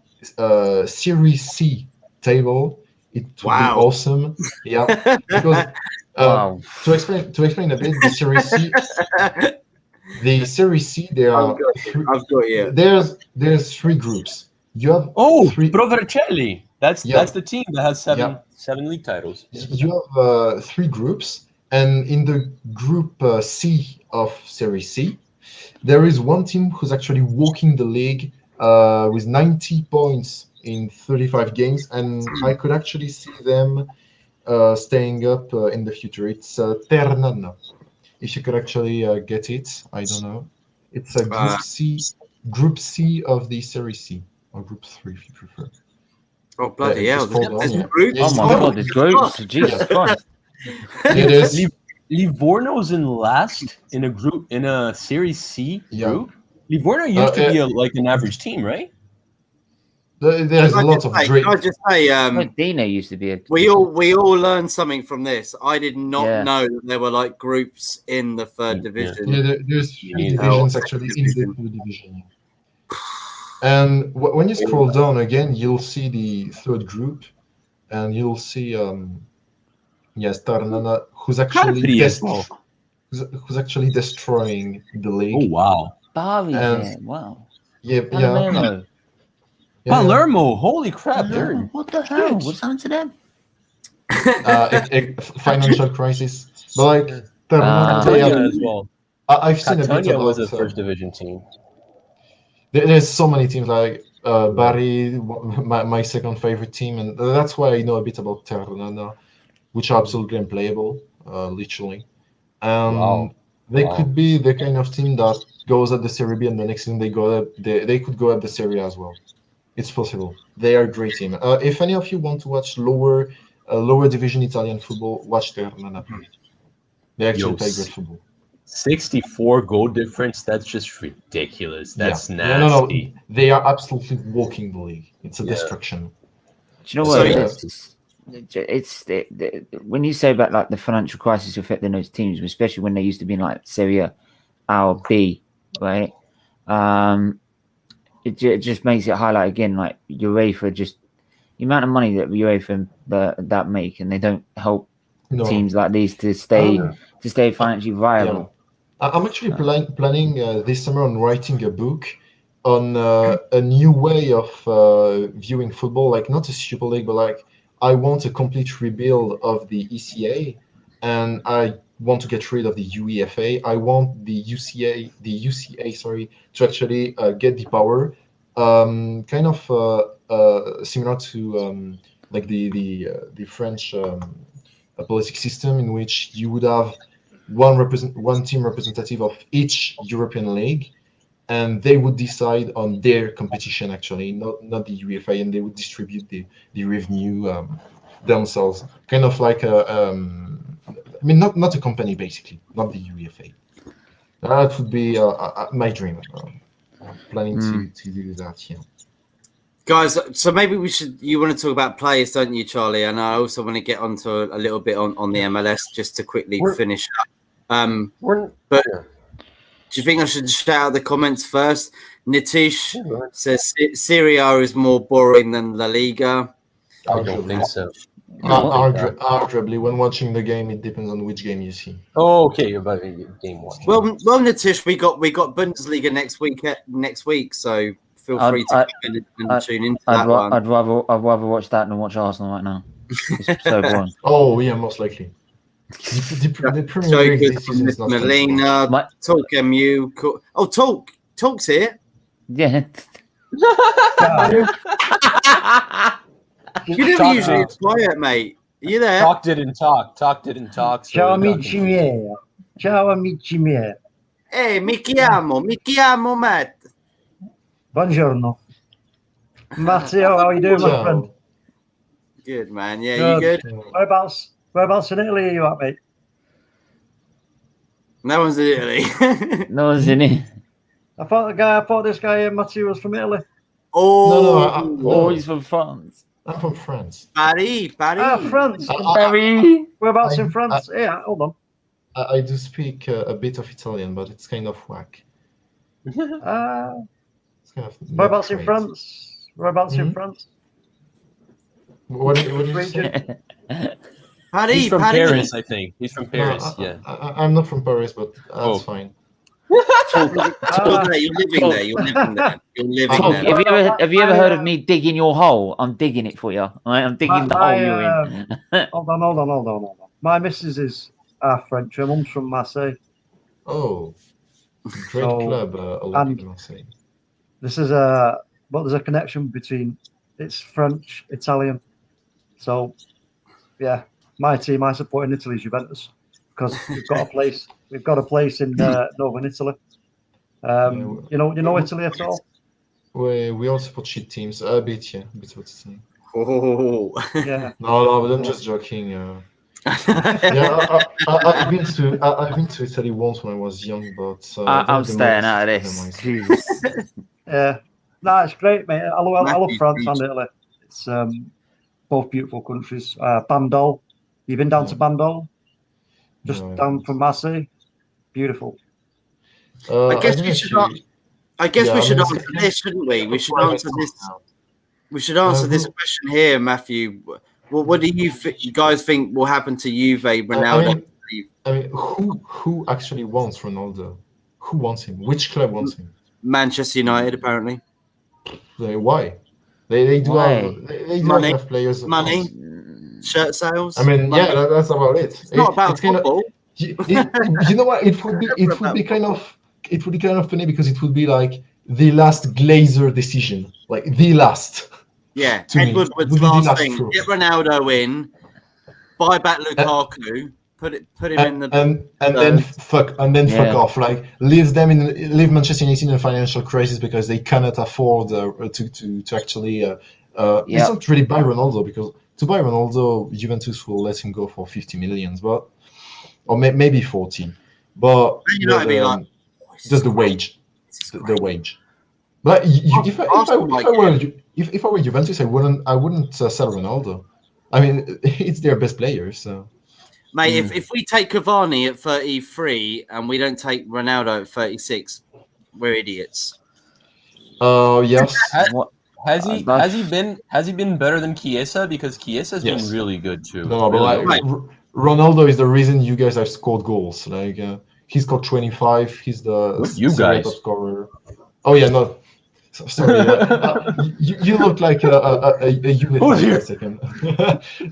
Series C table, it would be awesome. Yeah, because Wow. to explain a bit, the Series C, there are I've got you. there's 3 groups. You have Oh, 3. Pro Vercelli. That's the team that has seven league titles. You have 3 groups, and in the group C of Series C, there is one team who's actually walking the league with 90 points in 35 games, and I could actually see them staying up in the future. It's Ternana. If you could actually get it, I don't know. It's a Group C of the Series C, or Group 3 if you prefer. Oh bloody hell! There's groups. Oh my god, there's groups. Jesus Christ. It is. Livorno's in last in a Series C group. Livorno used to be an average team, right? There's a lot of great. Can I just say, Dino used to be a. we all learned something from this. I did not know that there were like groups in the 3rd division. Yeah, there's 3 divisions actually in the 3rd division. And when you scroll down again, you'll see the 3rd group, and you'll see Ternana, who's actually destroying the league. Oh wow! Bari there. Wow. Yeah. Palermo, holy crap! Palermo, what the hell? What's happened to them? Financial crisis, but like Catania as well. I've seen a bit Catania about was a 1st division team. There's so many teams like Bari, my second favorite team, and that's why I know a bit about Ternana, which are absolutely unplayable, literally. They could be the kind of team that goes at the Serie B, and the next thing they could go at the Serie A as well. It's possible. They are a great team. If any of you want to watch lower division Italian football, watch Ternana. They actually play great football. 64 goal difference. That's just ridiculous. That's Yeah, nasty. no. They are absolutely walking the league. It's a Yeah. destruction. Do you know So, what? yeah. It's when you say about like the financial crisis affecting those teams, especially when they used to be in like Serie A or B, right? It just makes it highlight again, like UEFA, just the amount of money that UEFA that make, and they don't help No. teams like these to stay financially viable. I'm actually planning this summer on writing a book on a new way of viewing football, like not a Super League, but like I want a complete rebuild of the ECA, and I want to get rid of the UEFA. I want the UCA, to actually get the power, kind of similar to like the French political system, in which you would have one team representative of each European league, and they would decide on their competition, actually, not the UEFA, and they would distribute the revenue themselves, kind of like not a company, basically, not the UEFA. That would be my dream. I'm planning to do that. Yeah. Guys, so maybe you want to talk about players, don't you, Charlie? And I also want to get onto a little bit on the MLS just to quickly finish up. But do you think I should shout out the comments first? Nitish says Serie A is more boring than La Liga. I don't think so. Arguably, when watching the game, it depends on which game you see. Oh, okay, about game one. Well, Nitish, we got Bundesliga next week, so feel free to come in and tune into that one. I'd rather watch that than watch Arsenal right now. It's so boring. Oh yeah, most likely. The Premier League this season is not Melina, Talk MU. Talk's here. Yeah. You never usually quiet, mate. Are you there? Talk didn't talk. Ciao amici miei. Ciao amici miei. Hey, mi chiamo Matt. Buongiorno. Matteo, how are you doing, my friend? Good, man. Yeah, you good? Whereabouts in Italy are you at, mate? No one's in Italy. No one's in it. I thought this guy Mathieu was from Italy. Oh, No, he's from France. I'm from France. Paris. France. Paris. Whereabouts in France? Yeah, hold on. I do speak a bit of Italian, but it's kind of whack. It's kind of Whereabouts in France? Whereabouts in France? What did you say? Paris. He's from Paris, I think. He's from Paris. No, I'm not from Paris, but that's fine. You're living there. Have you ever heard of me digging your hole? I'm digging it for you. I'm digging the hole you're in. Hold on. My missus is French. Her mum's from Marseille. Oh, great club, Olympique Marseille. This is there's a connection between it's French, Italian. So, yeah, my team I support in Italy is Juventus because we've got a place in northern Italy. You know Italy at all? We all support shit teams a bit, yeah. A bit what to say. Oh, yeah. No, but I'm just joking. Yeah, I've been to Italy once when I was young, but I'm staying out of this. Yeah, no, it's great, mate. I love France and Italy. It's both beautiful countries. Bandol, you've been down to Bandol, just down from Marseille. Beautiful. I guess we should answer this, shouldn't we? We should answer this. We should answer this question here, Matthew. Well, what do you guys think will happen to Juve, Ronaldo? I mean, who actually wants Ronaldo? Who wants him? Which club wants him? Manchester United, apparently. Why? They do have players. Money, shirt sales. I mean, money. Yeah, that's about it. It's not about football. You know what? It would be kind of funny because it would be like the last Glazer decision, like the last. Yeah, Ed Woodward's last thing. Get Ronaldo in, buy back Lukaku, put him in the and then fuck off. Like leave Manchester United in a financial crisis because they cannot afford to actually. It's not really buy Ronaldo, because to buy Ronaldo, Juventus will let him go for 50 million, but or maybe 40. but You know what I mean? Like, just the wage, the wage. But if I were Juventus, I wouldn't sell Ronaldo. I mean, it's their best player, so. Mate, if we take Cavani at 33 and we don't take Ronaldo at 36, we're idiots. Yes. Has he been better than Chiesa? Because Chiesa's been really good too. No, but really Ronaldo is the reason you guys have scored goals. Like he scored 25. He's the Serie A top scorer. Oh yeah, no. Sorry, you look like a unit for a second.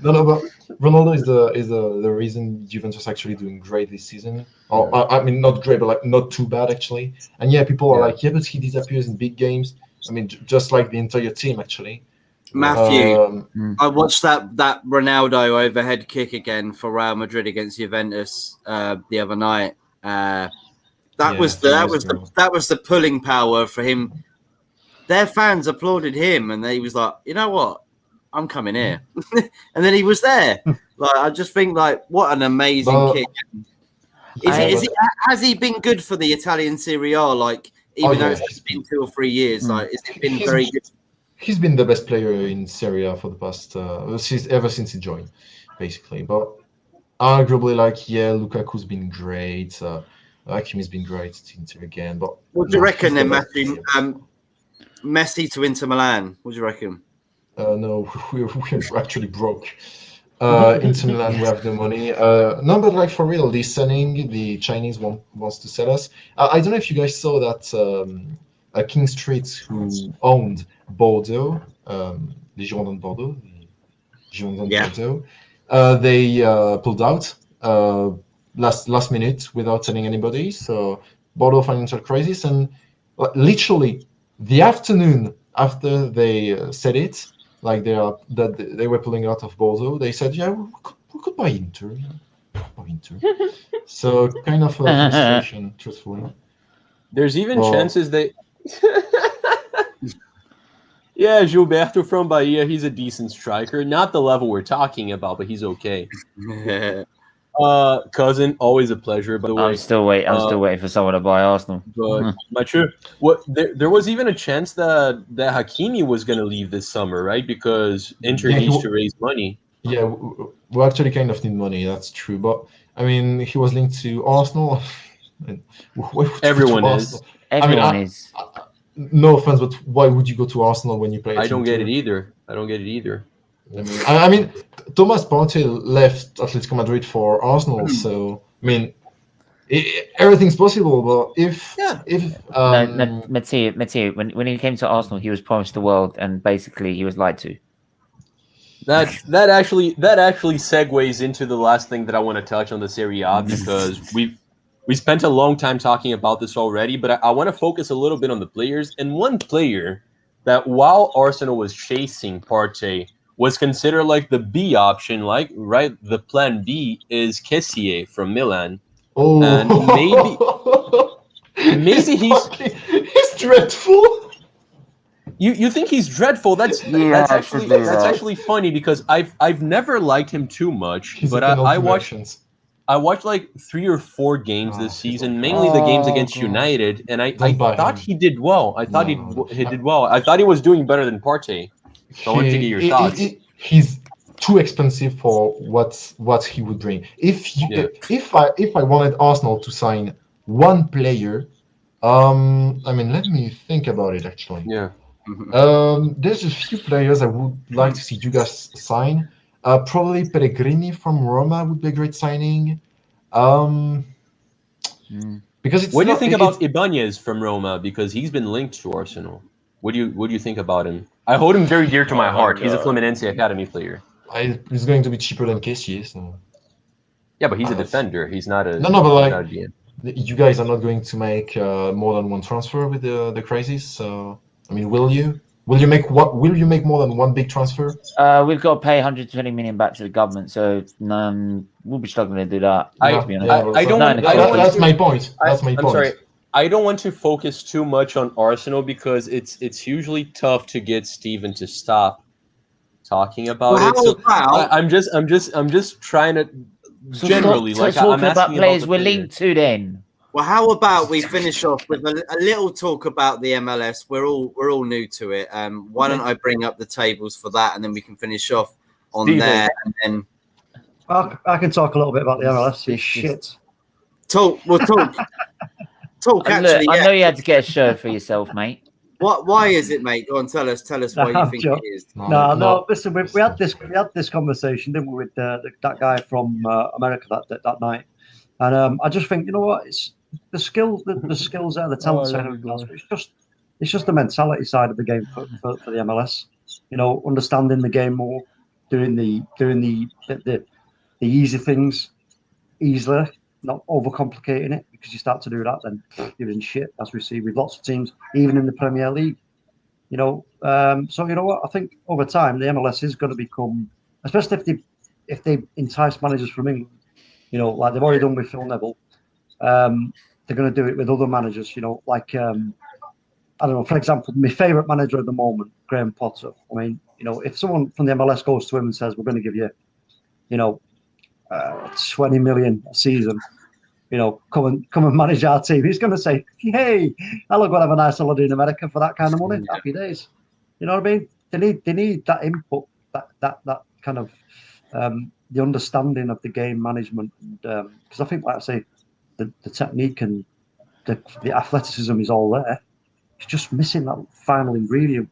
No, but Ronaldo is the reason Juventus is actually doing great this season. I mean, not great, but like not too bad actually. And yeah, people are like, yeah, but he disappears in big games. I mean, just like the entire team actually. Matthew, I watched that Ronaldo overhead kick again for Real Madrid against Juventus the other night. That was the pulling power for him. Their fans applauded him, and he was like, "You know what? I'm coming here." And then he was there. Like, I just think, like, what an amazing kick. Has he been good for the Italian Serie A? Like, even though it's been 2 or 3 years, like, has it been very good? He's been the best player in Serie A for the past ever since he joined, basically. But arguably, like, yeah, Lukaku's been great. Hakimi's been great at Inter again. But what do you reckon then, Matthew? Messi to Inter Milan. What do you reckon? No, we're actually broke. Inter Milan, we have the money. No, but like for real, the Chinese wants to sell us. I don't know if you guys saw that King Street, who owned Bordeaux, the Girondins Bordeaux, Bordeaux, they pulled out last minute without telling anybody. So Bordeaux financial crisis, and literally the afternoon after they said it, like they were pulling out of Bordeaux, they said, yeah, we could buy Inter. So kind of a frustration, truthfully. There's even chances they. Yeah, Gilberto from Bahia, he's a decent striker. Not the level we're talking about, but he's okay. Cousin, always a pleasure. By the way, I'm still waiting for someone to buy Arsenal. But Mathieu, there was even a chance that Hakimi was going to leave this summer, right? Because Inter needs to raise money. Yeah, we actually kind of need money. That's true, but I mean, he was linked to Arsenal. Everyone is. Everyone is. No offense, but why would you go to Arsenal when you play? I don't get it either. I mean, Thomas Partey left Atletico Madrid for Arsenal, so I mean, everything's possible. But Mathieu, when he came to Arsenal, he was promised the world, and basically he was lied to. That actually segues into the last thing that I want to touch on the Serie A, because we spent a long time talking about this already, but I want to focus a little bit on the players. And one player that, while Arsenal was chasing Partey, was considered like the B option, the plan B is Kessié from Milan. Oh, and maybe he's dreadful. You think he's dreadful? That's actually funny, because I've never liked him too much, but I watched like 3 or 4 games this season, mainly the games against United, and I thought he did well. I thought he did well. I thought he was doing better than Partey. So I want to get your thoughts. He's too expensive for what he would bring. If I wanted Arsenal to sign one player, I mean, let me think about it actually. Yeah. There's a few players I would like to see you guys sign. Probably Pellegrini from Roma would be a great signing. Because what do you think about Ibanez from Roma? Because he's been linked to Arsenal. What do you think about him? I hold him very dear to my heart. He's a Fluminense academy player. He's going to be cheaper than Kessié. So. Yeah, but he's a defender. He's not a. No, but like, you guys are not going to make more than one transfer with the crisis. So I mean, will you? Will you make more than one big transfer? We've got to pay 120 million back to the government, so we'll be struggling to do that. That's my point. I'm sorry. I don't want to focus too much on Arsenal, because it's usually tough to get Steven to stop talking about it. So I'm just trying to So generally, stop like talking I'm about asking players about we're the linked to then. Well, how about we finish off with a little talk about the MLS? We're all new to it. Why don't I bring up the tables for that, and then we can finish off on Steven. there, and then I can talk a little bit about the MLS. This- Shit. talk. We'll talk. Talk. Look, Actually, I yeah. know you had to get a show for yourself, mate. What? Why is it, mate? Go on, tell us why you I'm think joking. it is. No. Listen, we had this conversation, didn't we, with that guy from America that night, and I just think, you know what, it's the skills there, the talent side of it. It's just the mentality side of the game for the MLS. You know, understanding the game more, doing the easy things easily, not overcomplicating it, because you start to do that, then you're in shit, as we see with lots of teams, even in the Premier League. You know, so you know what? I think over time the MLS is going to become, especially if they entice managers from England. You know, like they've already done with Phil Neville. They're going to do it with other managers. You know, like I don't know. For example, my favourite manager at the moment, Graham Potter. I mean, you know, if someone from the MLS goes to him and says, "We're going to give you, you know, 20 million a season," you know, come and manage our team, he's going to say, "Hey, I'll go have a nice holiday in America for that kind of money." Yeah. Happy days. You know what I mean? They need that input, that kind of the understanding of the game management, because I think, like I say, the technique and the athleticism is all there. It's just missing that final ingredient,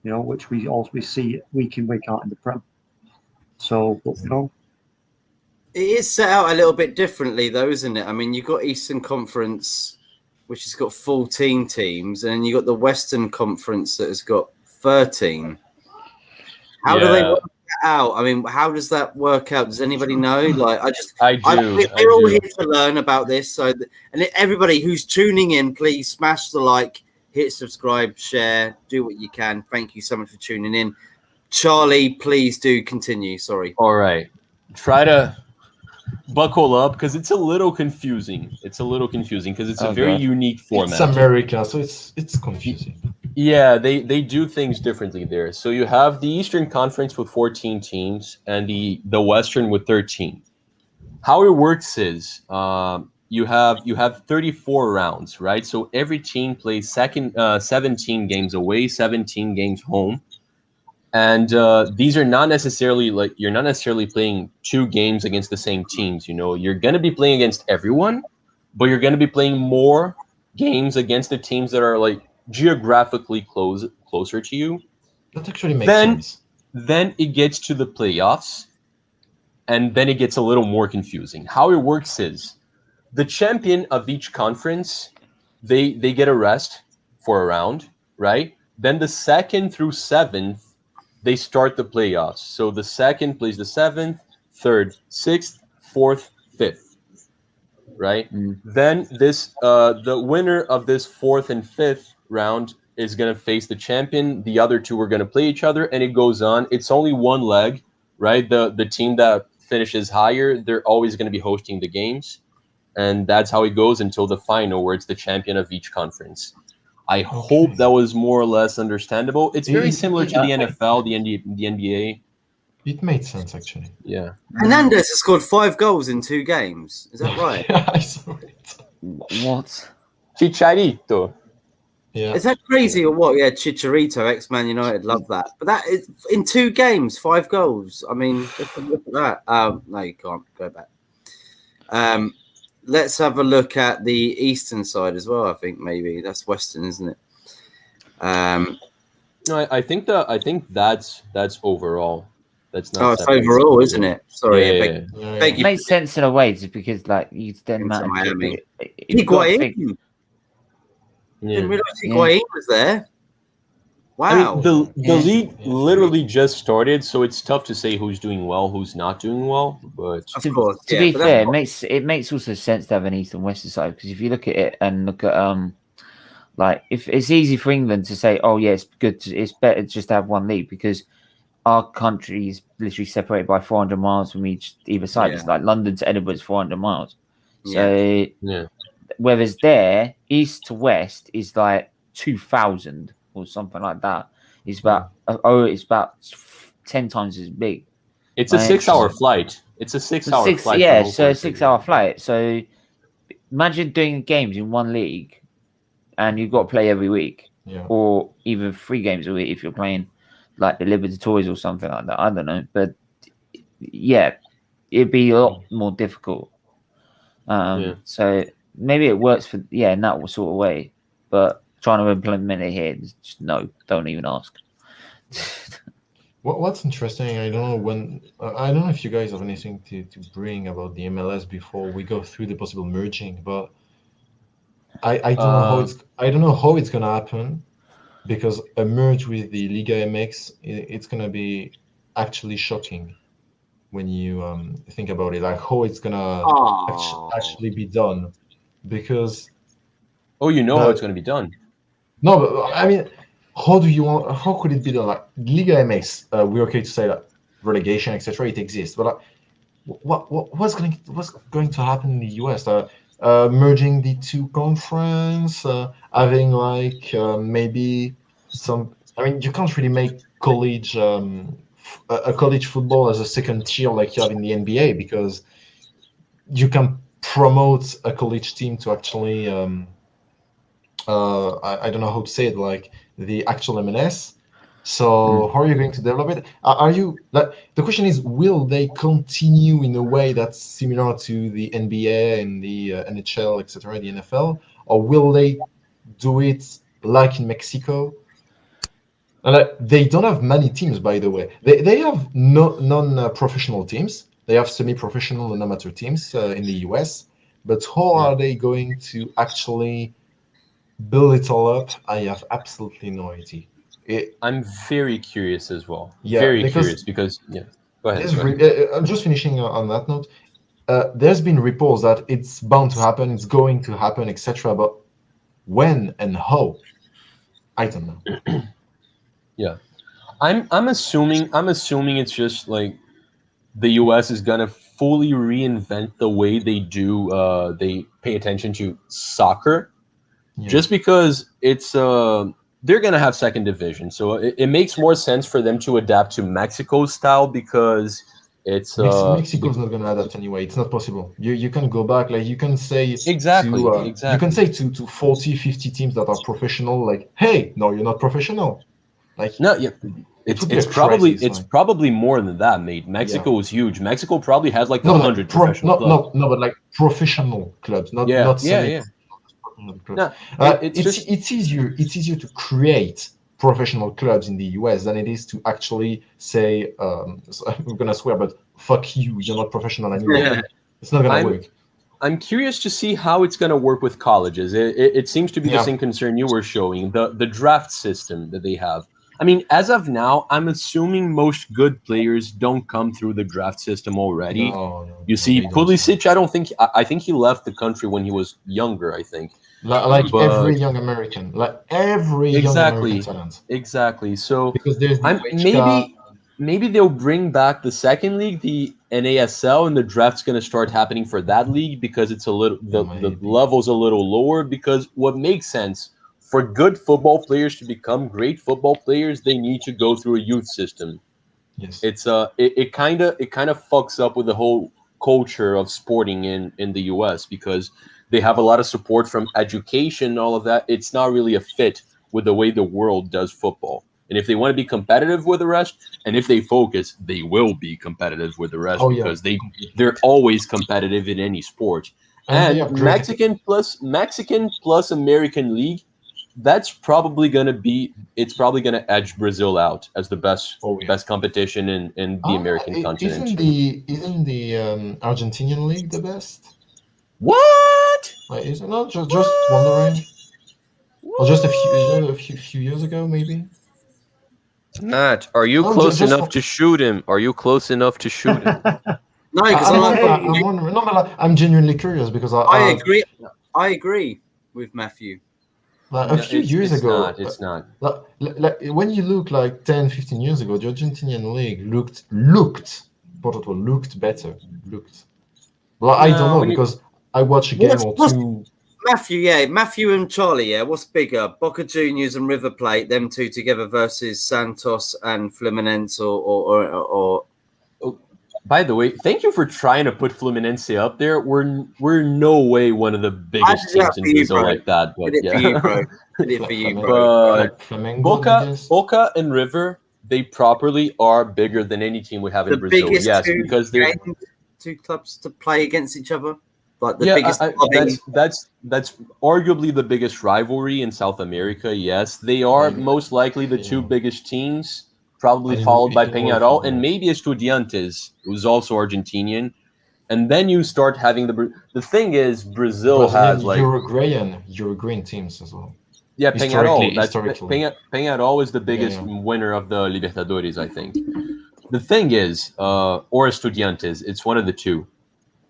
you know, which we see week in, week out in the Prem. So, but, you know, It is set out a little bit differently, though, isn't it? I mean, you've got Eastern Conference, which has got 14 teams, and you've got the Western Conference that has got 13. How do they work that out? I mean, how does that work out? Does anybody know? Like, we're all here to learn about this. So, and everybody who's tuning in, please smash the like, hit subscribe, share, do what you can. Thank you so much for tuning in. Charlie, please do continue. Sorry. All right. Try to buckle up because it's a little confusing. It's a very unique format. It's America, so it's confusing. Yeah, they do things differently there. So you have the Eastern Conference with 14 teams and the Western with 13. How it works is you have 34 rounds, right? So every team plays 17 games away, 17 games home. And these are not necessarily like you're not necessarily playing two games against the same teams. You know, you're going to be playing against everyone, but you're going to be playing more games against the teams that are like geographically closer to you. That actually makes sense. Then it gets to the playoffs, and then it gets a little more confusing. How it works is the champion of each conference, they get a rest for a round, right? Then the second through seventh, they start the playoffs. So the second plays the seventh, third, sixth, fourth, fifth, right? Then the winner of this fourth and fifth round is going to face the champion. The other two are going to play each other, and it goes on. It's only one leg, right? The team that finishes higher, they're always going to be hosting the games, and that's how it goes until the final, where it's the champion of each conference. I hope that was more or less understandable. It's very similar to the NFL, the NBA. It made sense, actually. Yeah. Hernandez has scored 5 goals in 2 games. Is that right? Yeah, I saw it. What? Chicharito. Yeah. Is that crazy or what? Yeah, Chicharito, ex-Man United, love that. But that is in 2 games, 5 goals. I mean, look at that. No, you can't go back. Let's have a look at the Eastern side as well. I think maybe that's Western, isn't it? No, I think that's overall. That's not. Oh, it's overall, isn't it? Sorry, Yeah. Thank It you. makes sense in a way, just because like you then Into matter. Miami. You've got to think- Higuain. Yeah. Didn't realize Higuain was there. Wow. I mean, the league literally just started, so it's tough to say who's doing well, who's not doing well. But Of course, to yeah, be but fair, that's it makes also sense to have an East and Western side, because if you look at it and look at like if it's easy for England to say, oh yeah, it's better just to have one league, because our country is literally separated by 400 miles from either side. Yeah. It's like London to Edinburgh is 400 miles. So yeah. whereas there, east to west is like 2,000 or something like that. It's about it's about 10 times as big. It's a My 6-hour interest- flight. It's a 6-hour Six, flight. yeah, from so a Oakland to 6-hour flight. So imagine doing games in one league, and you've got to play every week, Yeah. or even 3 games a week if you're playing like the Libertadores or something like that. I don't know, but yeah, it'd be a lot more difficult. Yeah. So maybe it works for in that sort of way, but trying to implement it here, just no, don't even ask. What's interesting, I don't know when I don't know if you guys have anything to bring about the MLS before we go through the possible merging, but I don't know how it's gonna happen, because a merge with the Liga MX, it's gonna be actually shocking when you think about it, like how it's gonna actually be done, because Oh, you know how it's going to be done. no, but I mean, how could it be done? Like Liga MX, we're okay to say that relegation, etc., it exists, but like, what's going to happen in the US? Merging the two conference, having like maybe some. I mean, you can't really make college a college football as a second tier like you have in the NBA, because you can promote a college team to actually I don't know how to say it, like the actual MLS. So how are you going to develop it? Are you like, the question is, will they continue in a way that's similar to the NBA and the NHL, etc., the NFL, or will they do it like in Mexico? And they don't have many teams, by the way. They have non-professional teams. They have semi-professional and amateur teams in the US. But how are they going to actually build it all up? I have absolutely no idea. I'm very curious as well. Yeah, Very because curious because Go ahead. I'm just finishing on that note. There's been reports that it's bound to happen, it's going to happen, etc. But when and how, I don't know. Yeah, I'm assuming it's just like the U.S. is gonna fully reinvent the way they do. They pay attention to soccer, Yeah. just because it's they're gonna have second division, so it makes more sense for them to adapt to Mexico's style, because it's Mexico's not gonna adapt anyway. It's not possible. You can go back, like you can say exactly. you can say to 40, 50 teams that are professional, like, hey, no, you're not professional. Like, No, yeah, it would be it's a probably crisis, it's like. probably more than that, mate. Mexico is huge. Mexico probably has like No, 100 professional clubs. no, but like professional clubs, not Yeah, semi yeah. professional clubs. No, it's just it's easier to create professional clubs in the US than it is to actually say, so I'm gonna swear, but fuck you, you're not professional anymore. Yeah. It's not gonna work. I'm curious to see how it's going to work with colleges. It seems to be the same concern you were showing, the draft system that they have. I mean, as of now, I'm assuming most good players don't come through the draft system already. You see, they don't. Pulisic, I think he left the country when he was younger, I think. Like But- every young American, young American talent. Exactly. So Because there's the maybe they'll bring back the second league, the NASL, and the draft's going to start happening for that league, because it's a little the level's a little lower. Because what makes sense, for good football players to become great football players, they need to go through a youth system. Yes. It's it kind of fucks up with the whole culture of sporting in the US, because they have a lot of support from education and all of that. It's not really a fit with the way the world does football. And if they want to be competitive with the rest, and if they focus, they will be competitive with the rest, because they're always competitive in any sport. And Mexican plus American league, that's probably gonna edge Brazil out as the best competition in the American continent. Isn't the Argentinian league the best? What? Is it not? Just wondering. Or just a few years ago, maybe. Matt, are you close enough to shoot him? Are you close enough to shoot him? No, because I'm wondering. No, but I'm genuinely curious, because I agree. I agree with Mathieu. Like a few years ago, it's not. Like, when you look like 10, 15 years ago, the Argentinian league looked better. Well, I don't know, because I watch a game or two. Matthew and Charlie, what's bigger, Boca Juniors and River Plate, them two together versus Santos and Fluminense, or By the way, thank you for trying to put Fluminense up there. We're no way one of the biggest did that teams in for you, Brazil bro. like that. But Did it for you, bro. Did it for you, bro. But Flamengo, I guess. Boca and River, they properly are bigger than any team we have in The Brazil. biggest Yes, because they're two clubs to play against each other. Like the yeah, biggest club that's arguably the biggest rivalry in South America. Yes, they are most likely the two biggest teams, probably And followed by in Peñarol world and football. maybe Estudiantes, who's also Argentinian. And then you start having the thing is Brazil has like Uruguayan teams as well. yeah, Peñarol. Historically. Peñarol is the biggest yeah. winner of the Libertadores, I think. The thing is, or Estudiantes, it's one of the two.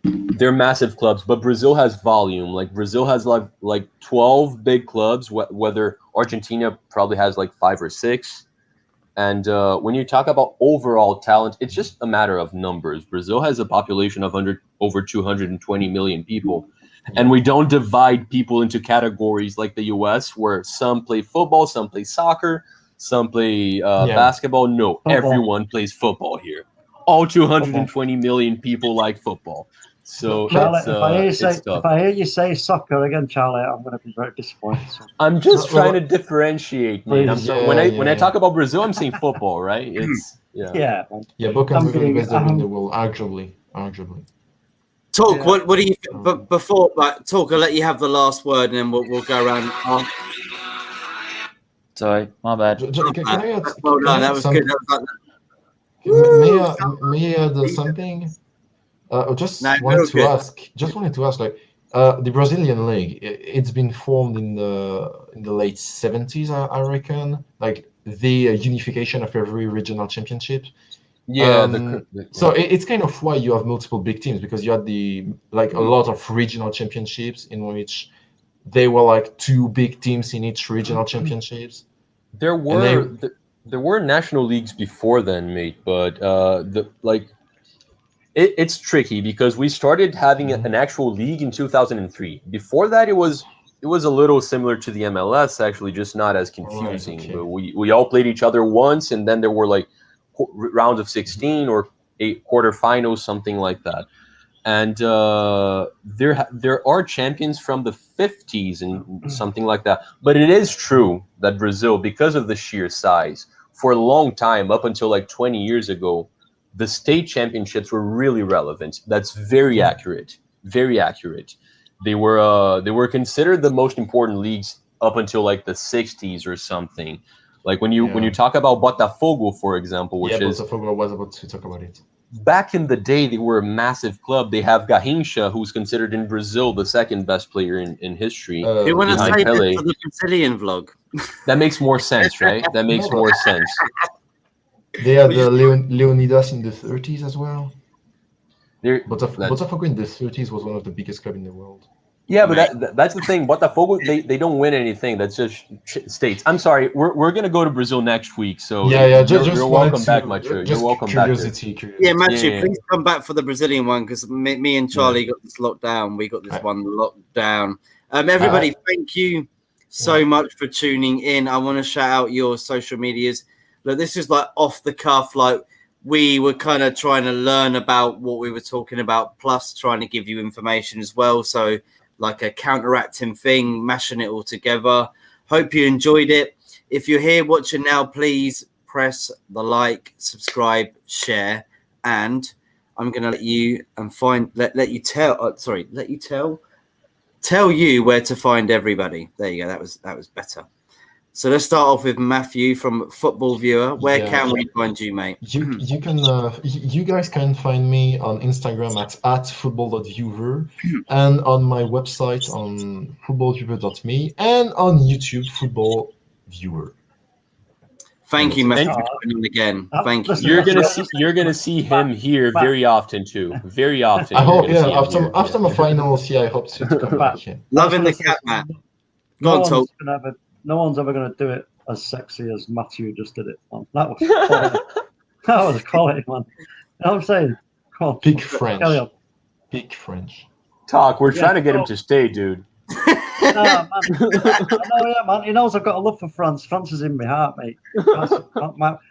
They're massive clubs, but Brazil has volume. Like Brazil has like 12 big clubs, whether Argentina probably has like 5 or 6. And when you talk about overall talent, it's just a matter of numbers. Brazil has a population of over 220 million people. And we don't divide people into categories like the US, where some play football, some play soccer, some play basketball. No, Football. everyone plays football here. All 220 million people like football. So Charlie, it's if tough. I hear you say soccer again, Charlie, I'm going to be very disappointed. I'm just Well, trying to differentiate, man. When I talk about Brazil, I'm saying football, right? It's Yeah. Yeah, Boca and I'm River being- best in the world, arguably. Talk. Yeah. What do you? But before, talk. I'll let you have the last word, and then we'll go around. Sorry, my bad. Can I add? Well can I done. That add was something? good. That was like, May I add something? Just No, wanted real to ask, like, the Brazilian league. It's been formed in the late 70s, I reckon. Like the unification of every regional championship. yeah. So it's kind of why you have multiple big teams, because you had a lot of regional championships in which they were like 2 big teams in each regional championships. There were national leagues before then, mate, but it's tricky because we started having an actual league in 2003. Before that, it was a little similar to the MLS, actually, just not as confusing. Right, okay. But we all played each other once, and then there were like rounds of 16 or 8 quarterfinals, something like that. And there are champions from the 50s and something like that. But it is true that Brazil, because of the sheer size, for a long time, up until like 20 years ago, the state championships were really relevant. That's very accurate. Very accurate. They were considered the most important leagues up until like the 60s or something. Like when you talk about Botafogo, for example, which is Botafogo was about to talk about it. Back in the day, they were a massive club. They have Garrincha, who's considered in Brazil the second best player in history. you want to behind say Pelé. this for the Brazilian vlog? That makes more sense, right? That makes more sense. They had Leonidas in the 30s as well. Botafogo in the 30s was one of the biggest clubs in the world. Yeah, but that's the thing. Botafogo, they don't win anything. That's just states. I'm sorry. We're gonna go to Brazil next week, so you're welcome back, Mathieu. You're welcome back. Yeah, Mathieu, please come back for the Brazilian one, because me and Charlie got this locked down. We got this one locked down. Everybody, thank you so much for tuning in. I want to shout out your social medias. Look, this is like off the cuff. Like we were kind of trying to learn about what we were talking about, plus trying to give you information as well. So, like a counteracting thing, mashing it all together. Hope you enjoyed it. If you're here watching now, please press the like, subscribe, share, and I'm gonna let you tell you where to find everybody. There you go. That was better. So let's start off with Mathieu from Football Viewer. Where can we find you, mate? You can you guys can find me on Instagram at football.viewer and on my website on footballviewer.me and on YouTube Football Viewer. Thank you, Matthew, for coming again. Thank you. You're gonna see him here very often too. Very often. I hope after my finals, I hope to come back here. Loving the cat, Matt. Go on, talk. No one's ever going to do it as sexy as Matthew just did it. Man. That was quality. That was quality, man. You know what I'm saying? Come on. Peak French. Talk. We're trying to get him to stay, dude. Nah, man. Yeah, man. He knows I've got a love for France. France is in my heart, mate.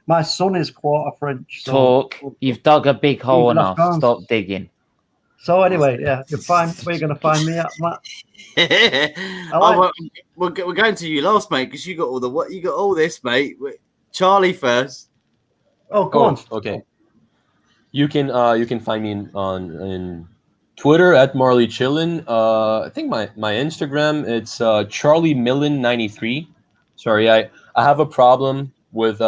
My son is quarter French. So Talk. You've dug a big hole Even enough. France. Stop digging. So anyway, yeah, you're fine. Where are you going to find me at, Matt? We're going to you last, mate, because you got all this, mate. Charlie first. Oh, go on. Okay. You can find me in Twitter at Marley Chillin. I think my Instagram, it's Charlie Millen 93. Sorry, I have a problem with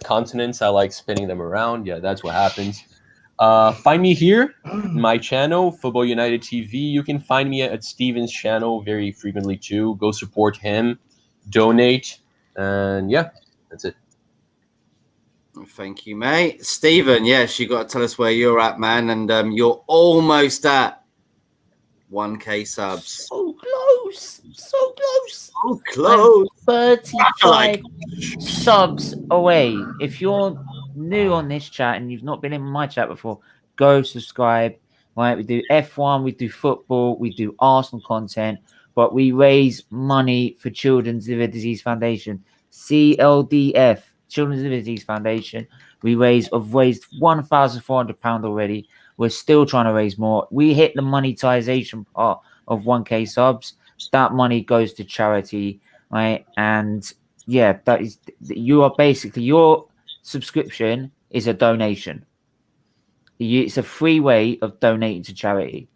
consonants. I like spinning them around. Yeah, that's what happens. Find me here, my channel, Football United TV. You can find me at Steven's channel very frequently too. Go support him, donate, and yeah, that's it. Thank you, mate. Stephen, yes, you got to tell us where you're at, man, and you're almost at 1K subs. So close. So close. So close. 35 subs away. If you're new on this chat and you've not been in my chat before, go subscribe. Right, we do F1, we do football, we do Arsenal content, but we raise money for Children's Liver Disease Foundation, CLDF, Children's Liver Disease Foundation. We've raised £1,400 already. We're still trying to raise more. We hit the monetization part of 1K subs. That money goes to charity, right? And yeah, that is, you are basically, your subscription is a donation. It's a free way of donating to charity.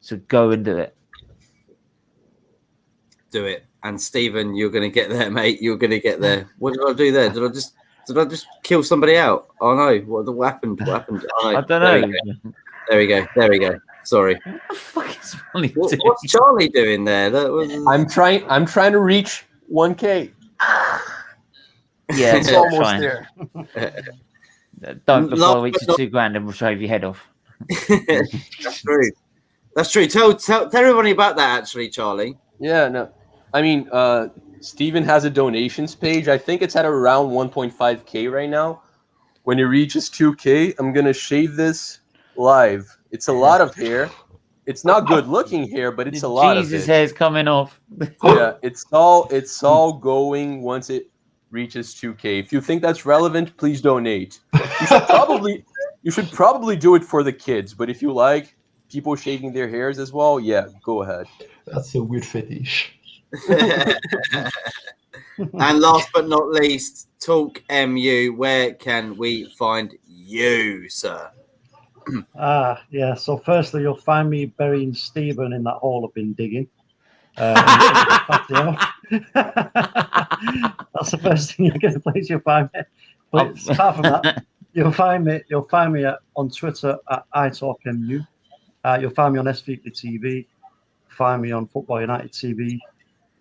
So go and do it. Do it. And Stephen, you're going to get there, mate. You're going to get there. What did I do there? Did I just kill somebody out? Oh no! What happened? What happened? Oh, no. I don't know. There we go. Sorry. What the fuck is Molly What's doing? Charlie doing there? I'm trying to reach 1K. Yeah, It's almost there. Don't before we reach $2,000 and we'll shave your head off. That's true. That's true. Tell everybody about that, actually, Charlie. Yeah, no. I mean, Steven has a donations page. I think it's at around 1.5K right now. When it reaches 2K, I'm going to shave this live. It's a lot of hair. It's not good looking hair, but it's a lot of it. Jesus hair's coming off. Yeah, it's all going once it reaches 2K. If you think that's relevant, please donate. You should probably do it for the kids, but if you like people shaving their hairs as well, yeah, go ahead. That's a weird fetish. And last but not least, Talk MU. Where can we find you, sir? Yeah. So firstly, you'll find me burying Stephen in that hole I've been digging. That's the first thing you're going to place. You'll find me. But apart from that, you'll find me on Twitter at iTalkMU. You'll find me on SFeatley TV. Find me on Football United TV.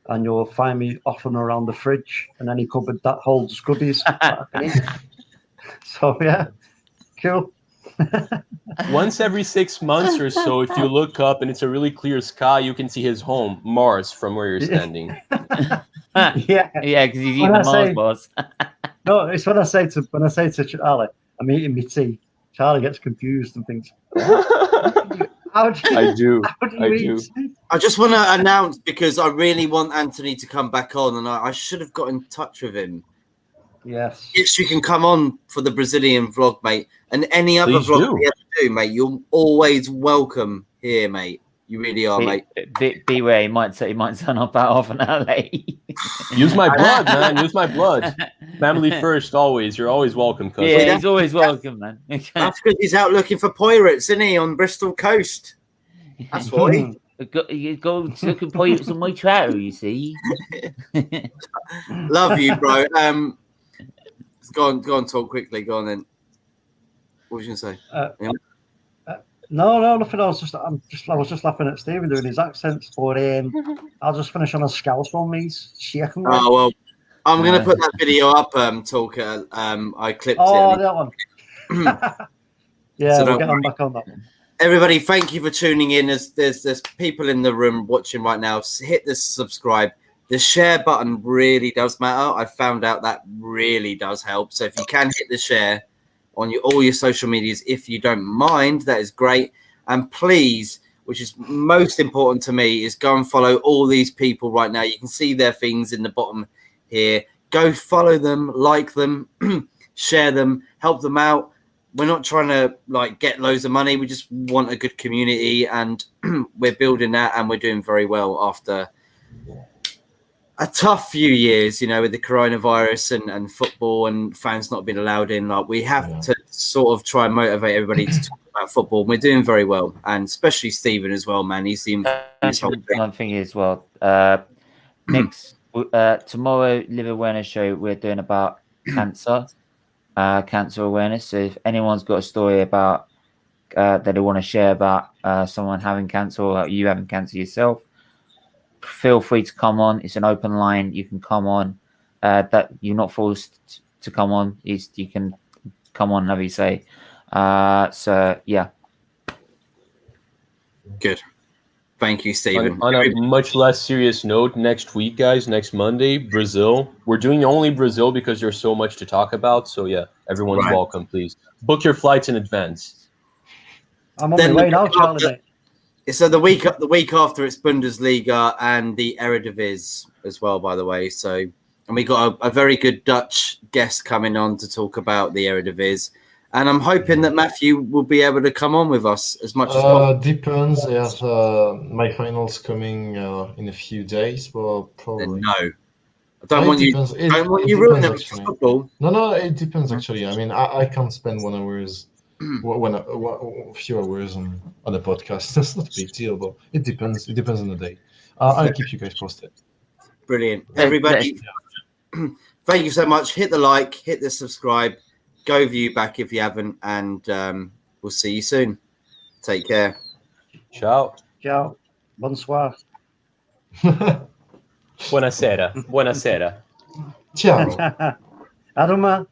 And you'll find me often around the fridge and any cupboard that holds goodies. So yeah, cool. Once every 6 months or so, if you look up and it's a really clear sky, you can see his home, Mars, from where you're standing. Yeah, because he's eating the Mars bars. No, it's when I say to Charlie, I'm eating my tea. Charlie gets confused and thinks, I do. I just want to announce, because I really want Anthony to come back on, and I should have got in touch with him. Yes. Yes, you can come on for the Brazilian vlog, mate, and any other Please vlog we ever do, mate. You're always welcome here, mate. You really are, mate. Beware, he might turn up about half an hour late. Use my blood, man. Use my blood. Family first, always. You're always welcome, cousin. Yeah, he's always welcome, man. That's because he's out looking for pirates, isn't he, on Bristol coast? That's why. You go to look at pirates on my channel, you see. Love you, bro. Go on, talk quickly. Go on then. What was you gonna say? No, nothing. I was just laughing at Stephen doing his accents, but I'll just finish on a scouse one, mate. Oh well, I'm gonna put that video up. Talker. I clipped it. Oh, that one. Yeah, So we'll get on back on that one. Everybody, thank you for tuning in. There's people in the room watching right now. Hit the subscribe. The share button really does matter. I found out that really does help. So if you can hit the share on all your social medias, if you don't mind, that is great. And please, which is most important to me, is go and follow all these people right now. You can see their things in the bottom here. Go follow them, like them, share them, help them out. We're not trying to like get loads of money. We just want a good community, and we're building that, and we're doing very well after a tough few years, you know, with the coronavirus and football and fans not being allowed in. Like, we have to sort of try and motivate everybody to talk about football. We're doing very well, and especially Stephen as well, man. He's the One thing as well. Next tomorrow, Live Awareness Show, we're doing about cancer awareness. So if anyone's got a story about that they want to share about someone having cancer or you having cancer yourself, feel free to come on. It's an open line. You can come on. That you're not forced to come on. You can come on whenever you say. So yeah. Good. Thank you, Stephen. On a much less serious note, next week, guys, next Monday, Brazil. We're doing only Brazil because there's so much to talk about. So yeah, everyone's welcome. Please book your flights in advance. I'm on my way now, Charlie, mate. So the week after, it's Bundesliga and the Eredivisie as well, by the way. So, and we got a very good Dutch guest coming on to talk about the Eredivisie. And I'm hoping that Matthew will be able to come on with us as much as possible. Depends. There's my finals coming in a few days, but probably. No, I don't want you ruining it for football. No, it depends actually. I mean, I can't spend 1 hour. A few hours on a podcast. That's not a big deal, but it depends. It depends on the day. I'll keep you guys posted. Brilliant, everybody. Thank you so much. Hit the like, hit the subscribe, go view back if you haven't, and we'll see you soon. Take care. Ciao. Ciao. Bonsoir. Buonasera. Ciao. Adoma.